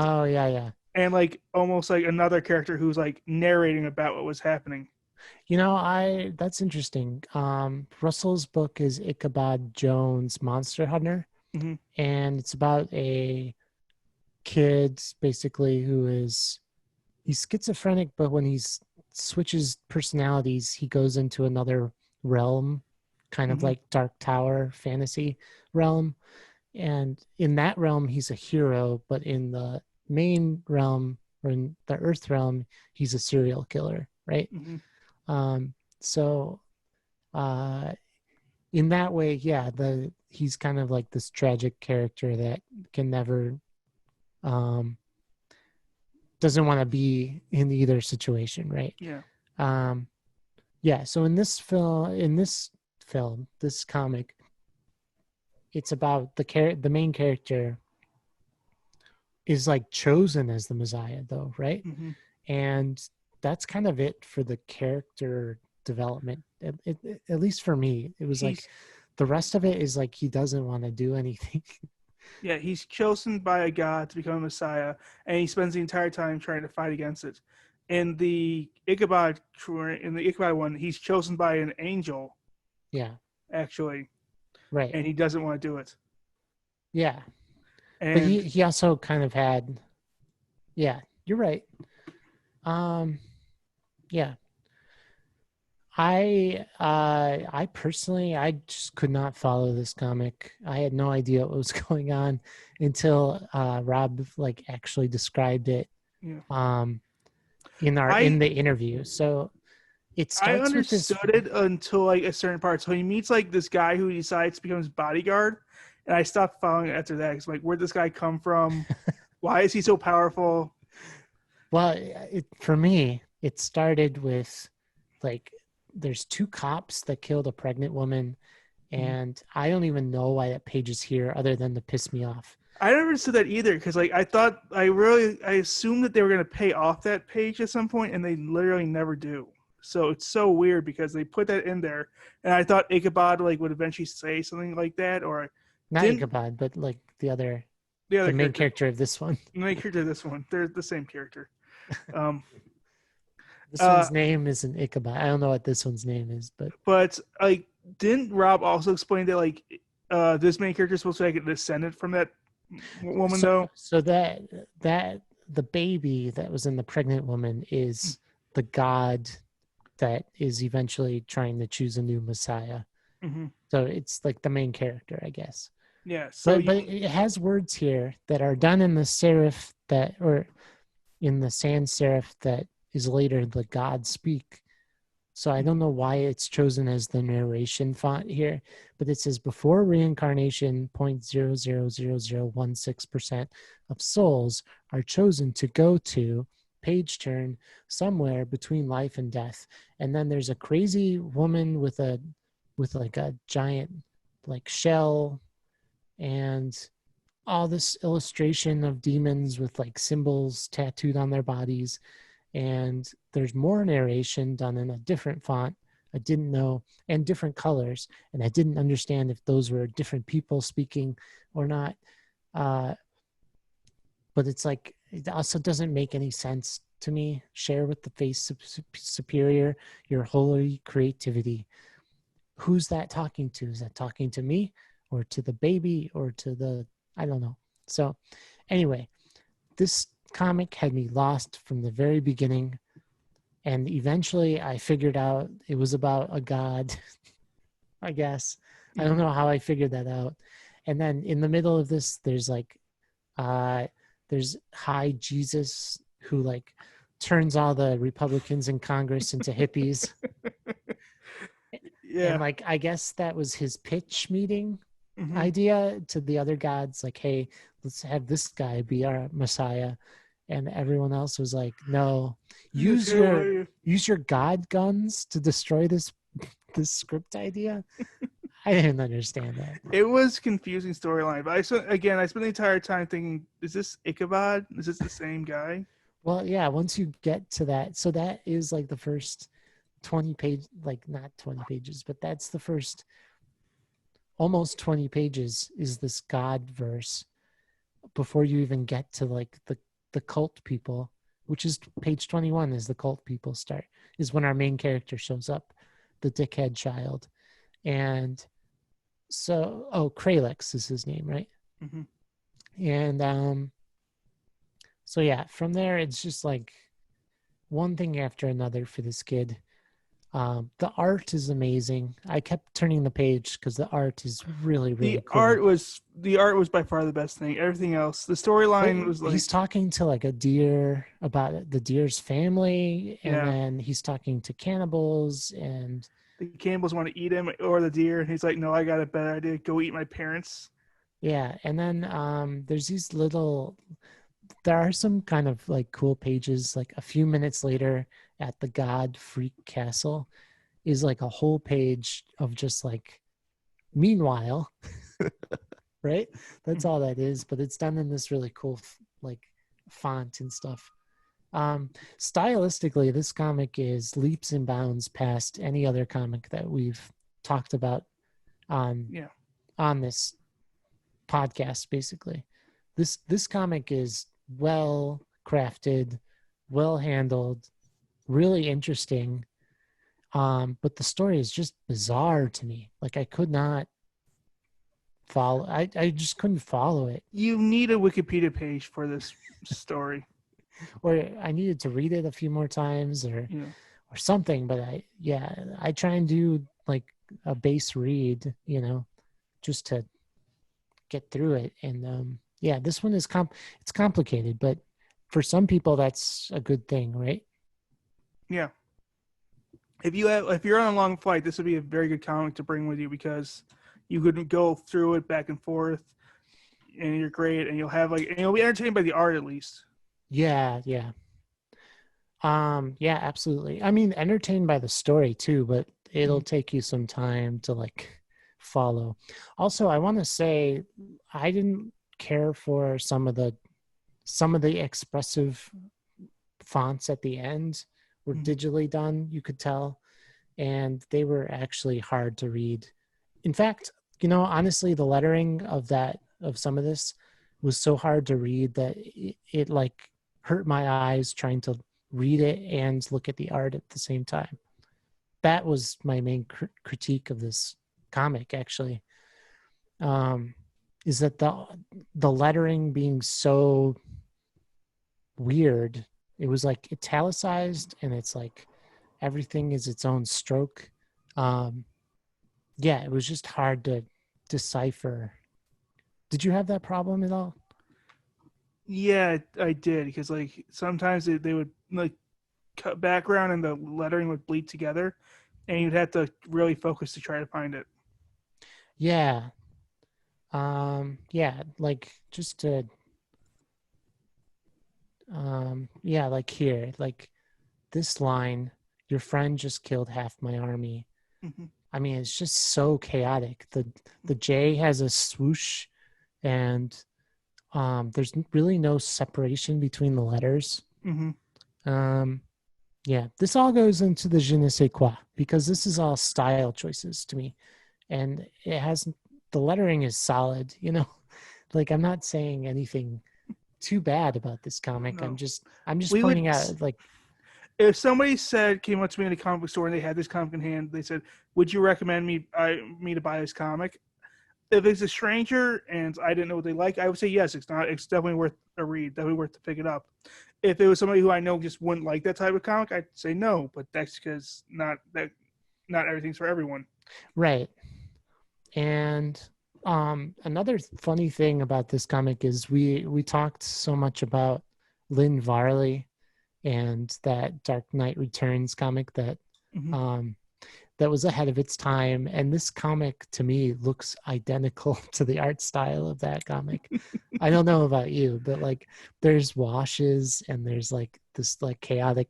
and like almost like another character who's like narrating about what was happening. That's interesting. Russell's book is Ichabod Jones' Monster Hunter, mm-hmm. and it's about a kid basically he's schizophrenic, but when he switches personalities, he goes into another realm, kind of like Dark Tower fantasy realm. And in that realm, he's a hero, but in the main realm, or in the Earth realm, he's a serial killer, right? Mm-hmm. In that way, he's kind of like this tragic character that can never, doesn't want to be in either situation, right? Yeah. So in this comic, it's about the main character is like chosen as the Messiah, though, right? Mm-hmm. And that's kind of it for the character development. At least for me, it was like the rest of it is like he doesn't want to do anything. Yeah, he's chosen by a god to become a Messiah, and he spends the entire time trying to fight against it. In the Ichabod one, he's chosen by an angel. Yeah. Actually. Right. And he doesn't want to do it. Yeah. And but he also kind of had, yeah, you're right. Yeah. I personally, I just could not follow this comic. I had no idea what was going on until Rob like actually described it. Yeah. In the interview. So it starts. I understood it until like a certain part. So he meets like this guy who he decides to become his bodyguard, and I stopped following it after that. It's like, where'd this guy come from? Why is he so powerful? Well, for me, it started with like there's two cops that killed a pregnant woman, and I don't even know why that page is here other than to piss me off. I never understood that either, because like I assumed that they were going to pay off that page at some point, and they literally never do. So it's so weird because they put that in there, and I thought Ichabod like would eventually say something like that, or not Ichabod, but like the main character of this one. The main character of this one, they're the same character. This one's name isn't Ichabod. I don't know what this one's name is, but like, didn't Rob also explain that like this main character is supposed to be like a descendant from that woman though? So that the baby that was in the pregnant woman is the god that is eventually trying to choose a new Messiah. Mm-hmm. So it's like the main character, I guess. Yeah. So but it has words here that are done in the serif or in the sans serif that is later the God speak. So I don't know why it's chosen as the narration font here, but it says before reincarnation, 0.000016% of souls are chosen to go to page turn somewhere between life and death. And then there's a crazy woman with like a giant like shell and all this illustration of demons with like symbols tattooed on their bodies. And there's more narration done in a different font I didn't know, and different colors, and I didn't understand if those were different people speaking or not. But it's like it also doesn't make any sense to me. Share with the face superior your holy creativity. Who's that talking to? Is that talking to me or to the baby or to the, I don't know. So anyway, this comic had me lost from the very beginning. And eventually I figured out it was about a god, I guess. I don't know how I figured that out. And then in the middle of this, there's High Jesus, who like turns all the Republicans in Congress into hippies. Yeah. And like, I guess that was his pitch meeting idea to the other gods. Like, hey, let's have this guy be our Messiah. And everyone else was like, no, use your God guns to destroy this script idea. I didn't understand that. It was confusing storyline, but I spent the entire time thinking, is this Ichabod? Is this the same guy? Well, yeah, once you get to that, so that is like the first 20 page, like not 20 pages, but that's the first almost 20 pages is this God verse before you even get to like the cult people, which is page 21 is the cult people start, is when our main character shows up, the dickhead child. And so, Kralix is his name, right? And so yeah, from there it's just like one thing after another for this kid. The art is amazing. I kept turning the page because the art is really, really cool. The art was by far the best thing. Everything else, the storyline was like, he's talking to like a deer about the deer's family, and then he's talking to cannibals, and the cannibals want to eat him or the deer, and he's like, no, I got a better idea. Go eat my parents. Yeah, and then there's these there are some kind of like cool pages. Like a few minutes later at the God Freak Castle is like a whole page of just like, meanwhile, right? That's all that is, but it's done in this really cool like font and stuff. Stylistically, this comic is leaps and bounds past any other comic that we've talked about on this podcast. Basically, this comic is well crafted, well handled, really interesting. But the story is just bizarre to me. Like I could not follow. I just couldn't follow it. You need a Wikipedia page for this story. Or I needed to read it a few more times or something. But I try and do like a base read, just to get through it. And this one is it's complicated, but for some people that's a good thing, right? Yeah. If you're on a long flight, this would be a very good comic to bring with you because you could go through it back and forth, and you're great, and you'll be entertained by the art at least. Yeah. Absolutely. I mean, entertained by the story too, but it'll take you some time to like follow. Also, I want to say I didn't care for some of the expressive fonts at the end were digitally done, you could tell, and they were actually hard to read. In fact, honestly, the lettering of some of this was so hard to read that it like hurt my eyes trying to read it and look at the art at the same time. That was my main critique of this comic, actually, is that the lettering being so weird. It was like italicized, and it's like everything is its own stroke. It was just hard to decipher. Did you have that problem at all? Yeah, I did, because like sometimes they would like cut background and the lettering would bleed together, and you'd have to really focus to try to find it. Yeah. Like just to like here, like this line, your friend just killed half my army. I mean, it's just so chaotic. The J has a swoosh, and there's really no separation between the letters. This all goes into the je ne sais quoi, because this is all style choices to me, and the lettering is solid. Like I'm not saying anything too bad about this comic. No. I'm just We pointing would- out, like, If somebody came up to me in a comic book store and they had this comic in hand, they said, "Would you recommend me to buy this comic?" If it's a stranger and I didn't know what they like, I would say yes. It's definitely worth a read. Definitely worth to pick it up. If it was somebody who I know just wouldn't like that type of comic, I'd say no. But that's because not everything's for everyone. right. And another funny thing about this comic is we talked so much about Lynn Varley and that Dark Knight Returns comic that Mhm. that was ahead of its time. And this comic to me looks identical to the art style of that comic. I don't know about you, but like there's washes and there's like this like chaotic,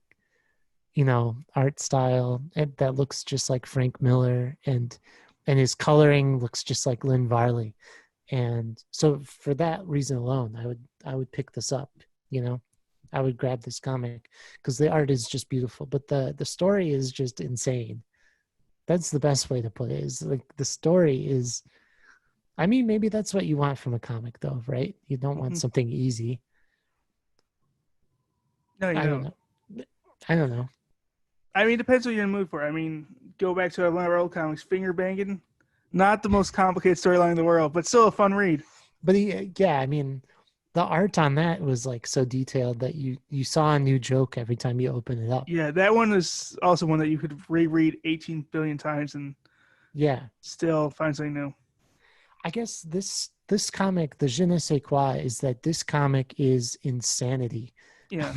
art style and that looks just like Frank Miller, and his coloring looks just like Lynn Varley. And so for that reason alone, I would pick this up, I would grab this comic because the art is just beautiful, but the story is just insane. That's the best way to put it. Is like the story is, I mean, maybe that's what you want from a comic though, right? You don't want Mhm. something easy. No, you I don't don't. know. I don't know. I mean, it depends what you're in the mood for. I mean, go back to one of our old comics, Finger Banging. Not the most complicated storyline in the world, but still a fun read. But yeah, I mean, the art on that was like so detailed that you saw a new joke every time you open it up. Yeah, that one is also one that you could reread 18 billion times and Yeah, still find something new. I guess this comic, the je ne sais quoi, is that this comic is insanity. Yeah.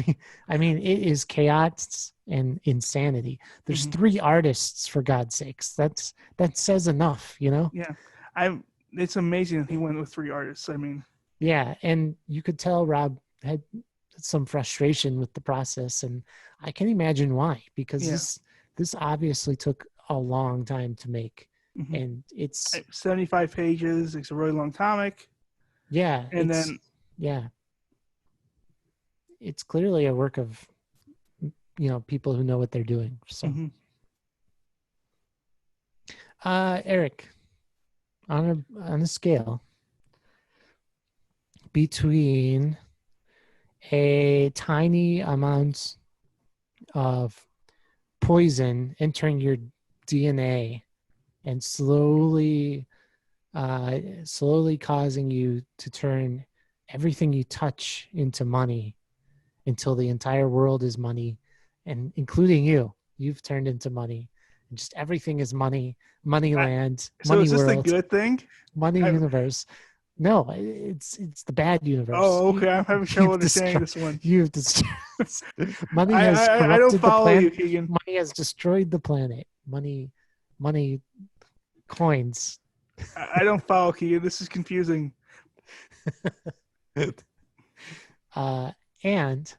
I mean, it is chaos and insanity. There's Mhm. 3 artists, for God's sakes. That says enough, Yeah. It's amazing that he went with 3 artists. I mean, Yeah, and you could tell Rob had some frustration with the process, and I can imagine why, because yeah. this obviously took a long time to make, Mhm. and it's 75 pages. It's a really long comic. yeah, And then yeah, it's clearly a work of people who know what they're doing. So, mhm. Eric, on a scale between a tiny amount of poison entering your DNA and slowly causing you to turn everything you touch into money until the entire world is money, and including you've turned into money, and just everything is money, money land, So money is this the world, good thing? money I, universe. No, it's the bad universe. oh, okay. I'm having trouble understanding this one. You've destroyed. Money has I don't corrupted the follow you, planet. Keegan. Money has destroyed the planet. Money, coins. I don't follow, Keegan. This is confusing. And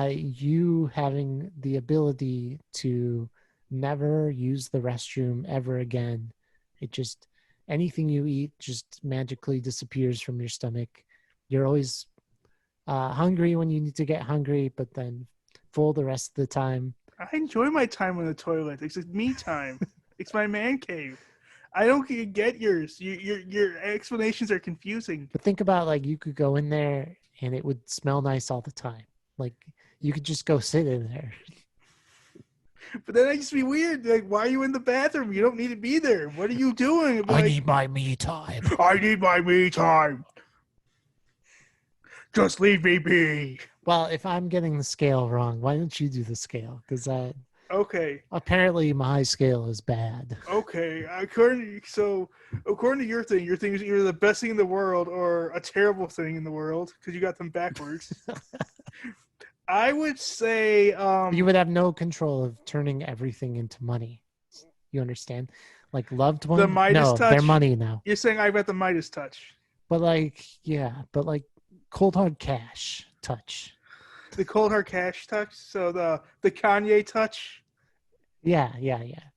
you having the ability to never use the restroom ever again. It just, anything you eat just magically disappears from your stomach. You're always hungry when you need to get hungry, but then full the rest of the time. I enjoy my time on the toilet. It's me time. It's my man cave. I don't get yours. Your explanations are confusing. But think about, like, you could go in there and it would smell nice all the time. Like, you could just go sit in there. But then I just be weird. Like, why are you in the bathroom? You don't need to be there. What are you doing? I need my me time. I need my me time. Just leave me be. Well, if I'm getting the scale wrong, why don't you do the scale? Because Okay. apparently my scale is bad. Okay. According to your thing is either the best thing in the world or a terrible thing in the world because you got them backwards. I would say You would have no control of turning everything into money. You understand? Like loved one? the Midas No, touch. they're money now. You're saying I've got the Midas touch. But like, yeah, but like cold hard cash touch. The cold hard cash touch. So the Kanye touch. Yeah.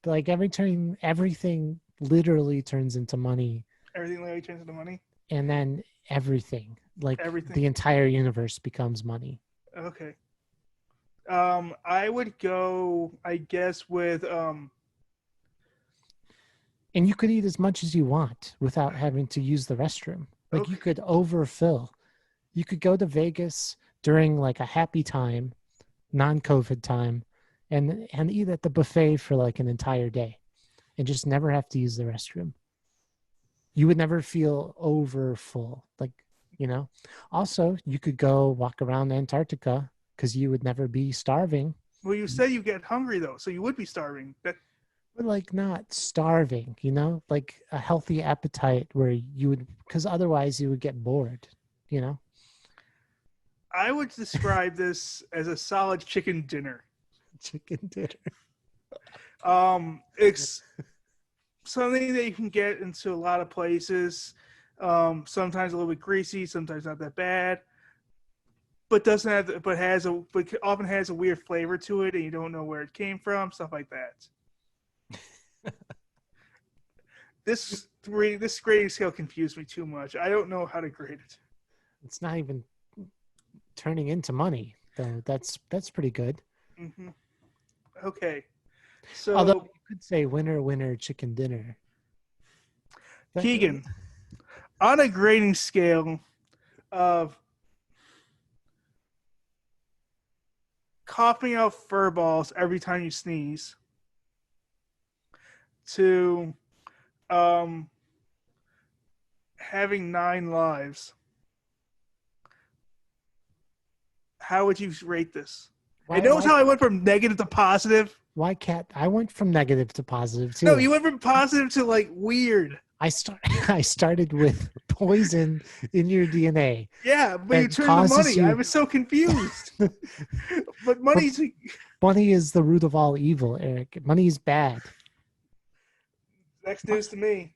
But like everything literally turns into money, Everything literally turns into money. and then everything, like Everything. the entire universe becomes money. Okay. I would go, I guess, with And you could eat as much as you want without having to use the restroom. Like you Okay. could overfill You could go to Vegas during like a happy time, non-COVID time, and eat at the buffet for like an entire day and just never have to use the restroom. You would never feel over full. Like, you know, also you could go walk around Antarctica because you would never be starving. Well, you said you get hungry though, so you would be starving. But like not starving, you know, like a healthy appetite where you would, because otherwise you would get bored, you know. I would describe this as a solid chicken dinner. Chicken dinner. It's something that you can get into a lot of places. Sometimes a little bit greasy, sometimes not that bad, but often has a weird flavor to it, and you don't know where it came from. Stuff like that. This grading scale confused me too much. I don't know how to grade it. It's not even turning into money, though. That's pretty good. Mm-hmm. Okay, so Although you could say winner chicken dinner. Keegan, on a grading scale of coughing out fur balls every time you sneeze to having 9 lives, how would you rate this? And notice how I went from negative to positive. Why cat? I went from negative to positive too. No, you went from positive to like weird. I started with poison in your DNA. Yeah, but you turned to money. I was so confused. But money is the root of all evil, Eric. Money is bad. Next news to me.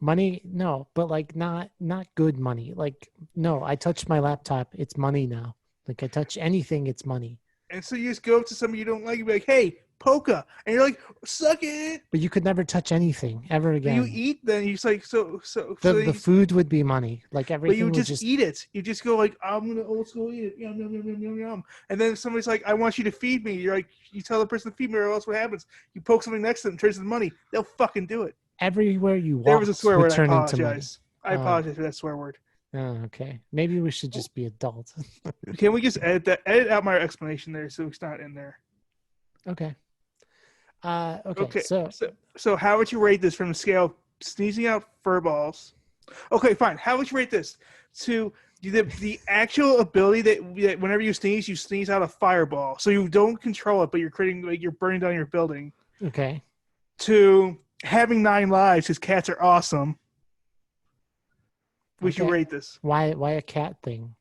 Money, no, but like not good money. Like, no, I touched my laptop. It's money now. Like I touch anything, it's money. And so you just go up to somebody you don't like and be like, hey, Polka. And you're like, suck it. But you could never touch anything ever again. But you eat, then you're just like, the food would be money. Like everything. But you just eat it. You just go like, I'm going to old school eat it. Yum, yum, yum, yum, yum, yum. And then somebody's like, I want you to feed me. You're like, you tell the person to feed me or else what happens? You poke something next to them, turns into money. They'll fucking do it. Everywhere you walk, there was a swear word. I apologize. I apologize for that swear word. Oh, okay. Maybe we should just be adults. Can we just edit out my explanation there so it's not in there? Okay. Okay. So how would you rate this from the scale of sneezing out fur balls? Okay, fine. How would you rate this to the actual ability that whenever you sneeze out a fireball, so you don't control it, but you're creating like you're burning down your building. Okay. To having 9 lives because cats are awesome. We should rate this. Why a cat thing?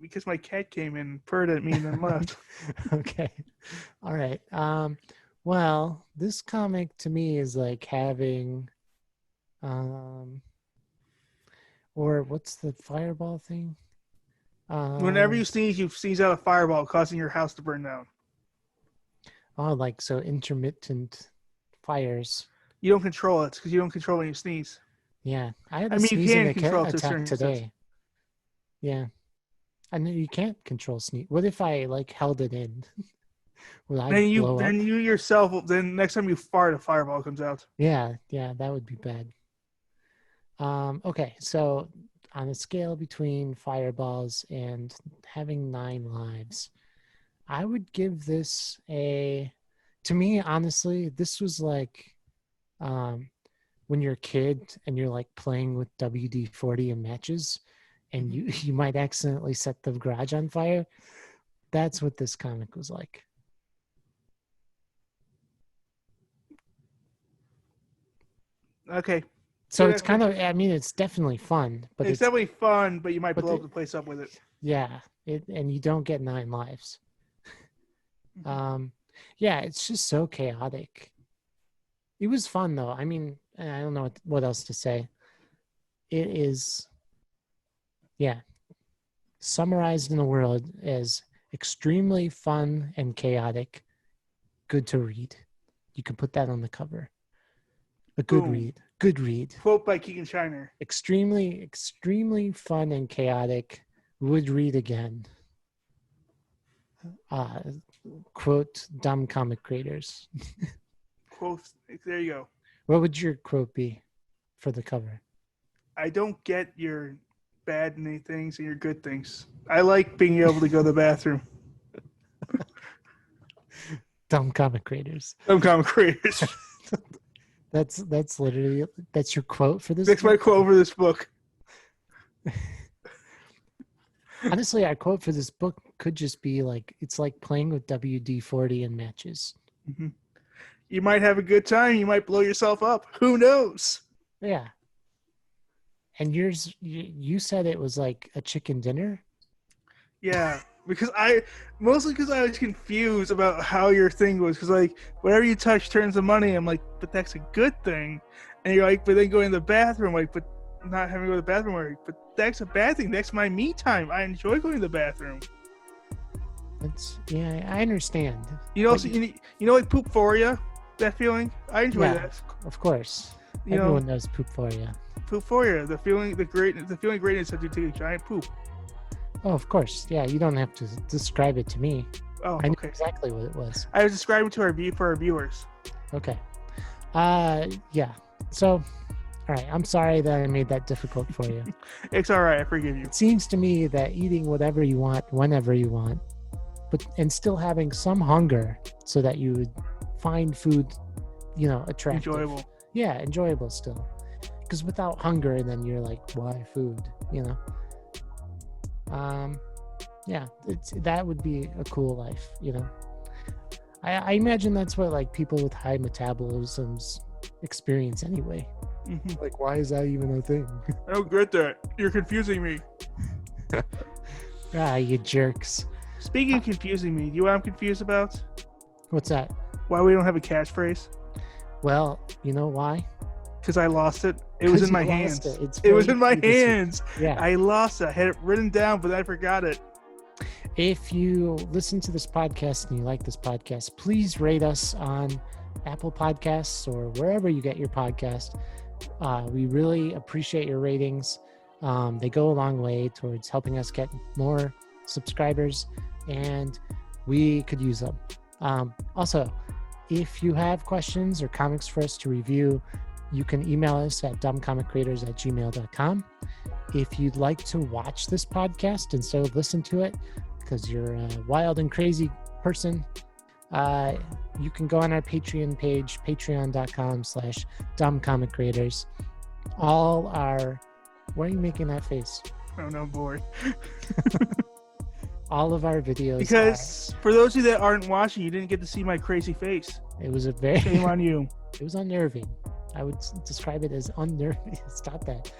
Because my cat came in, purred at me, and then left. Okay. All right. Well, this comic to me is like having, or what's the fireball thing? Whenever you sneeze out a fireball, causing your house to burn down. Oh, like so intermittent fires. You don't control it because you don't control when you sneeze. Yeah, I had a sneezing attack today. Sense. Yeah, I know you can't control sneeze. What if I like held it in? Would I blow up? Then you yourself. Then next time you fart, a fireball comes out. Yeah, that would be bad. Okay, so on a scale between fireballs and having 9 lives, I would give this to me, honestly, this was like when you're a kid and you're like playing with WD-40 in matches and you might accidentally set the garage on fire. That's what this comic was like. Okay. So it's kind of, I mean, it's definitely fun. But it's definitely fun, but you might blow the place up with it. Yeah, and you don't get 9 lives. Yeah, it's just so chaotic. It was fun, though. I mean, I don't know what else to say. It is, yeah, summarized in the world as extremely fun and chaotic. Good to read. You can put that on the cover. A good read. Good read. Quote by Keegan Shiner. Extremely, extremely fun and chaotic. Would read again. Quote, dumb comic creators. Quote, there you go. What would your quote be for the cover? I don't get your bad things and your good things. I like being able to go to the bathroom. Dumb comic creators. Dumb comic creators. That's literally your quote for this. That's my quote for this book. Honestly, our quote for this book could just be like, it's like playing with WD-40 in matches. Mm-hmm. You might have a good time. You might blow yourself up. Who knows? Yeah. And you said it was like a chicken dinner? Yeah, because I was confused about how your thing was. Because like, whatever you touch turns to money. I'm like, but that's a good thing. And you're like, but then going to the bathroom, like, but not having to go to the bathroom, like, but that's a bad thing. That's my me time. I enjoy going to the bathroom. I understand. You know, also, you know, like poophoria, that feeling. I enjoy that. Of course, you everyone knows poophoria. Poophoria, the feeling greatness that you take a giant poop. Oh, of course. Yeah, you don't have to describe it to me. Oh, I know okay. exactly what it was. I was describing to for our viewers. Okay. Yeah. So, all right. I'm sorry that I made that difficult for you. It's all right. I forgive you. It seems to me that eating whatever you want, whenever you want, and still having some hunger so that you would find food, attractive. Enjoyable. Yeah, enjoyable still. Because without hunger, then you're like, why food? Yeah, that would be a cool life. I imagine that's what like people with high metabolisms experience anyway. Mm-hmm. Like, why is that even a thing? I don't get that. You're confusing me. You jerks. Speaking of confusing me, you know what I'm confused about? What's that? Why we don't have a catchphrase? Well, you know why? Because I lost it. It was in my hands. It was in my hands. Yeah. I lost it. I had it written down, but I forgot it. If you listen to this podcast and you like this podcast, please rate us on Apple Podcasts or wherever you get your podcast. We really appreciate your ratings. They go a long way towards helping us get more subscribers, and we could use them. Also, if you have questions or comics for us to review, you can email us at dumbcomiccreators@gmail.com. If you'd like to watch this podcast instead of listen to it, because you're a wild and crazy person, you can go on our Patreon page, patreon.com/dumbcomiccreators. Why are you making that face? Oh no, boy. All of our videos. Because for those of you that aren't watching, you didn't get to see my crazy face. It was shame on you. It was unnerving. I would describe it as unnerving. Stop that.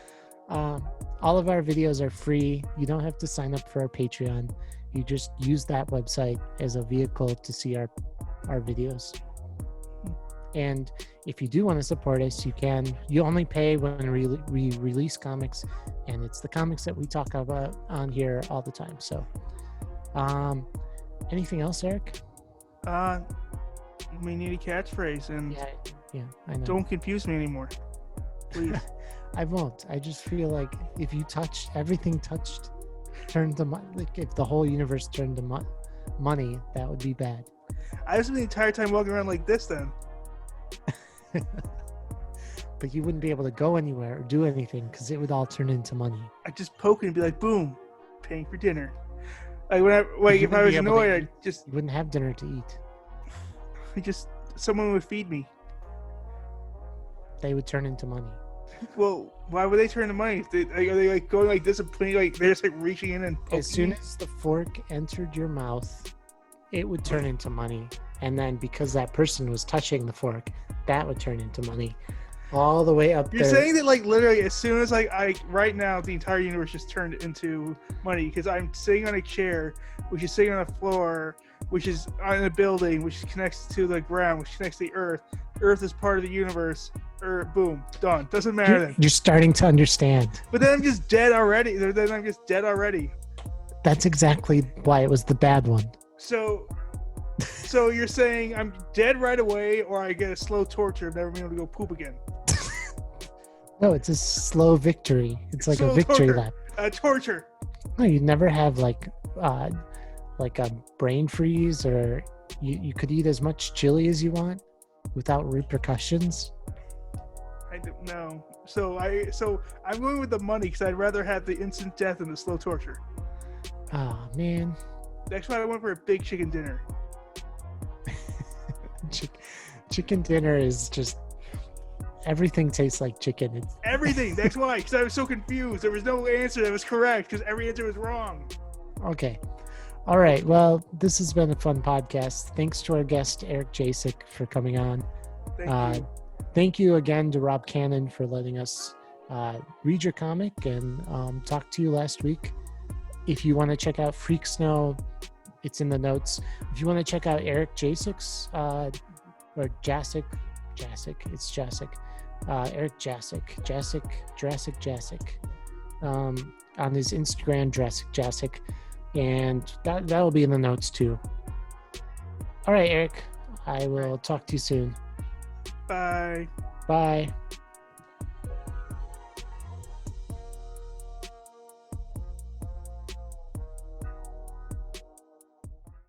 All of our videos are free. You don't have to sign up for our Patreon. You just use that website as a vehicle to see our videos. And if you do want to support us, you can. You only pay when we release comics, and it's the comics that we talk about on here all the time. So, anything else, Eric? We need a catchphrase, and yeah, I know. Don't confuse me anymore, please. I won't. I just feel like if you turned to money, like if the whole universe turned to money, that would be bad. I was the entire time walking around like this then. But you wouldn't be able to go anywhere or do anything because it would all turn into money. I'd just poke it and be like, boom, paying for dinner. Like if I was annoyed, I'd just... You wouldn't have dinner to eat. Someone would feed me. They would turn into money. Well, why would they turn into money? Are they like going like this and putting, like they're just like reaching in and poking? As soon as the fork entered your mouth, it would turn into money. And then because that person was touching the fork, that would turn into money. All the way up there. You're saying that like literally as soon as right now the entire universe just turned into money because I'm sitting on a chair, which is sitting on a floor, which is on a building, which connects to the ground, which connects to the earth. Earth is part of the universe. Boom, done. Doesn't matter then. You're starting to understand. But then I'm just dead already. That's exactly why it was the bad one. So you're saying I'm dead right away, or I get a slow torture of never being able to go poop again? No, it's a slow victory. It's like a victory lap. Torture. No, you'd never have like a brain freeze, or you could eat as much chili as you want without repercussions. I don't know. So I'm going with the money because I'd rather have the instant death than the slow torture. Oh man. That's why I went for a big chicken dinner. Chicken dinner is just everything tastes like chicken. Everything. That's why. Because I was so confused. There was no answer that was correct because every answer was wrong. Okay. All right. Well, this has been a fun podcast. Thanks to our guest Erik Jasek for coming on. Thank you. Thank you again to Rob Cannon for letting us read your comic and talk to you last week. If you want to check out Freak Snow, it's in the notes. If you want to check out Erik Jasek's or Jasek, it's Jasek. Erik Jasek, Jurassic Jasek. On his Instagram, Jurassic Jasek. And that'll be in the notes too. All right, Erik. I will talk to you soon. Bye. Bye.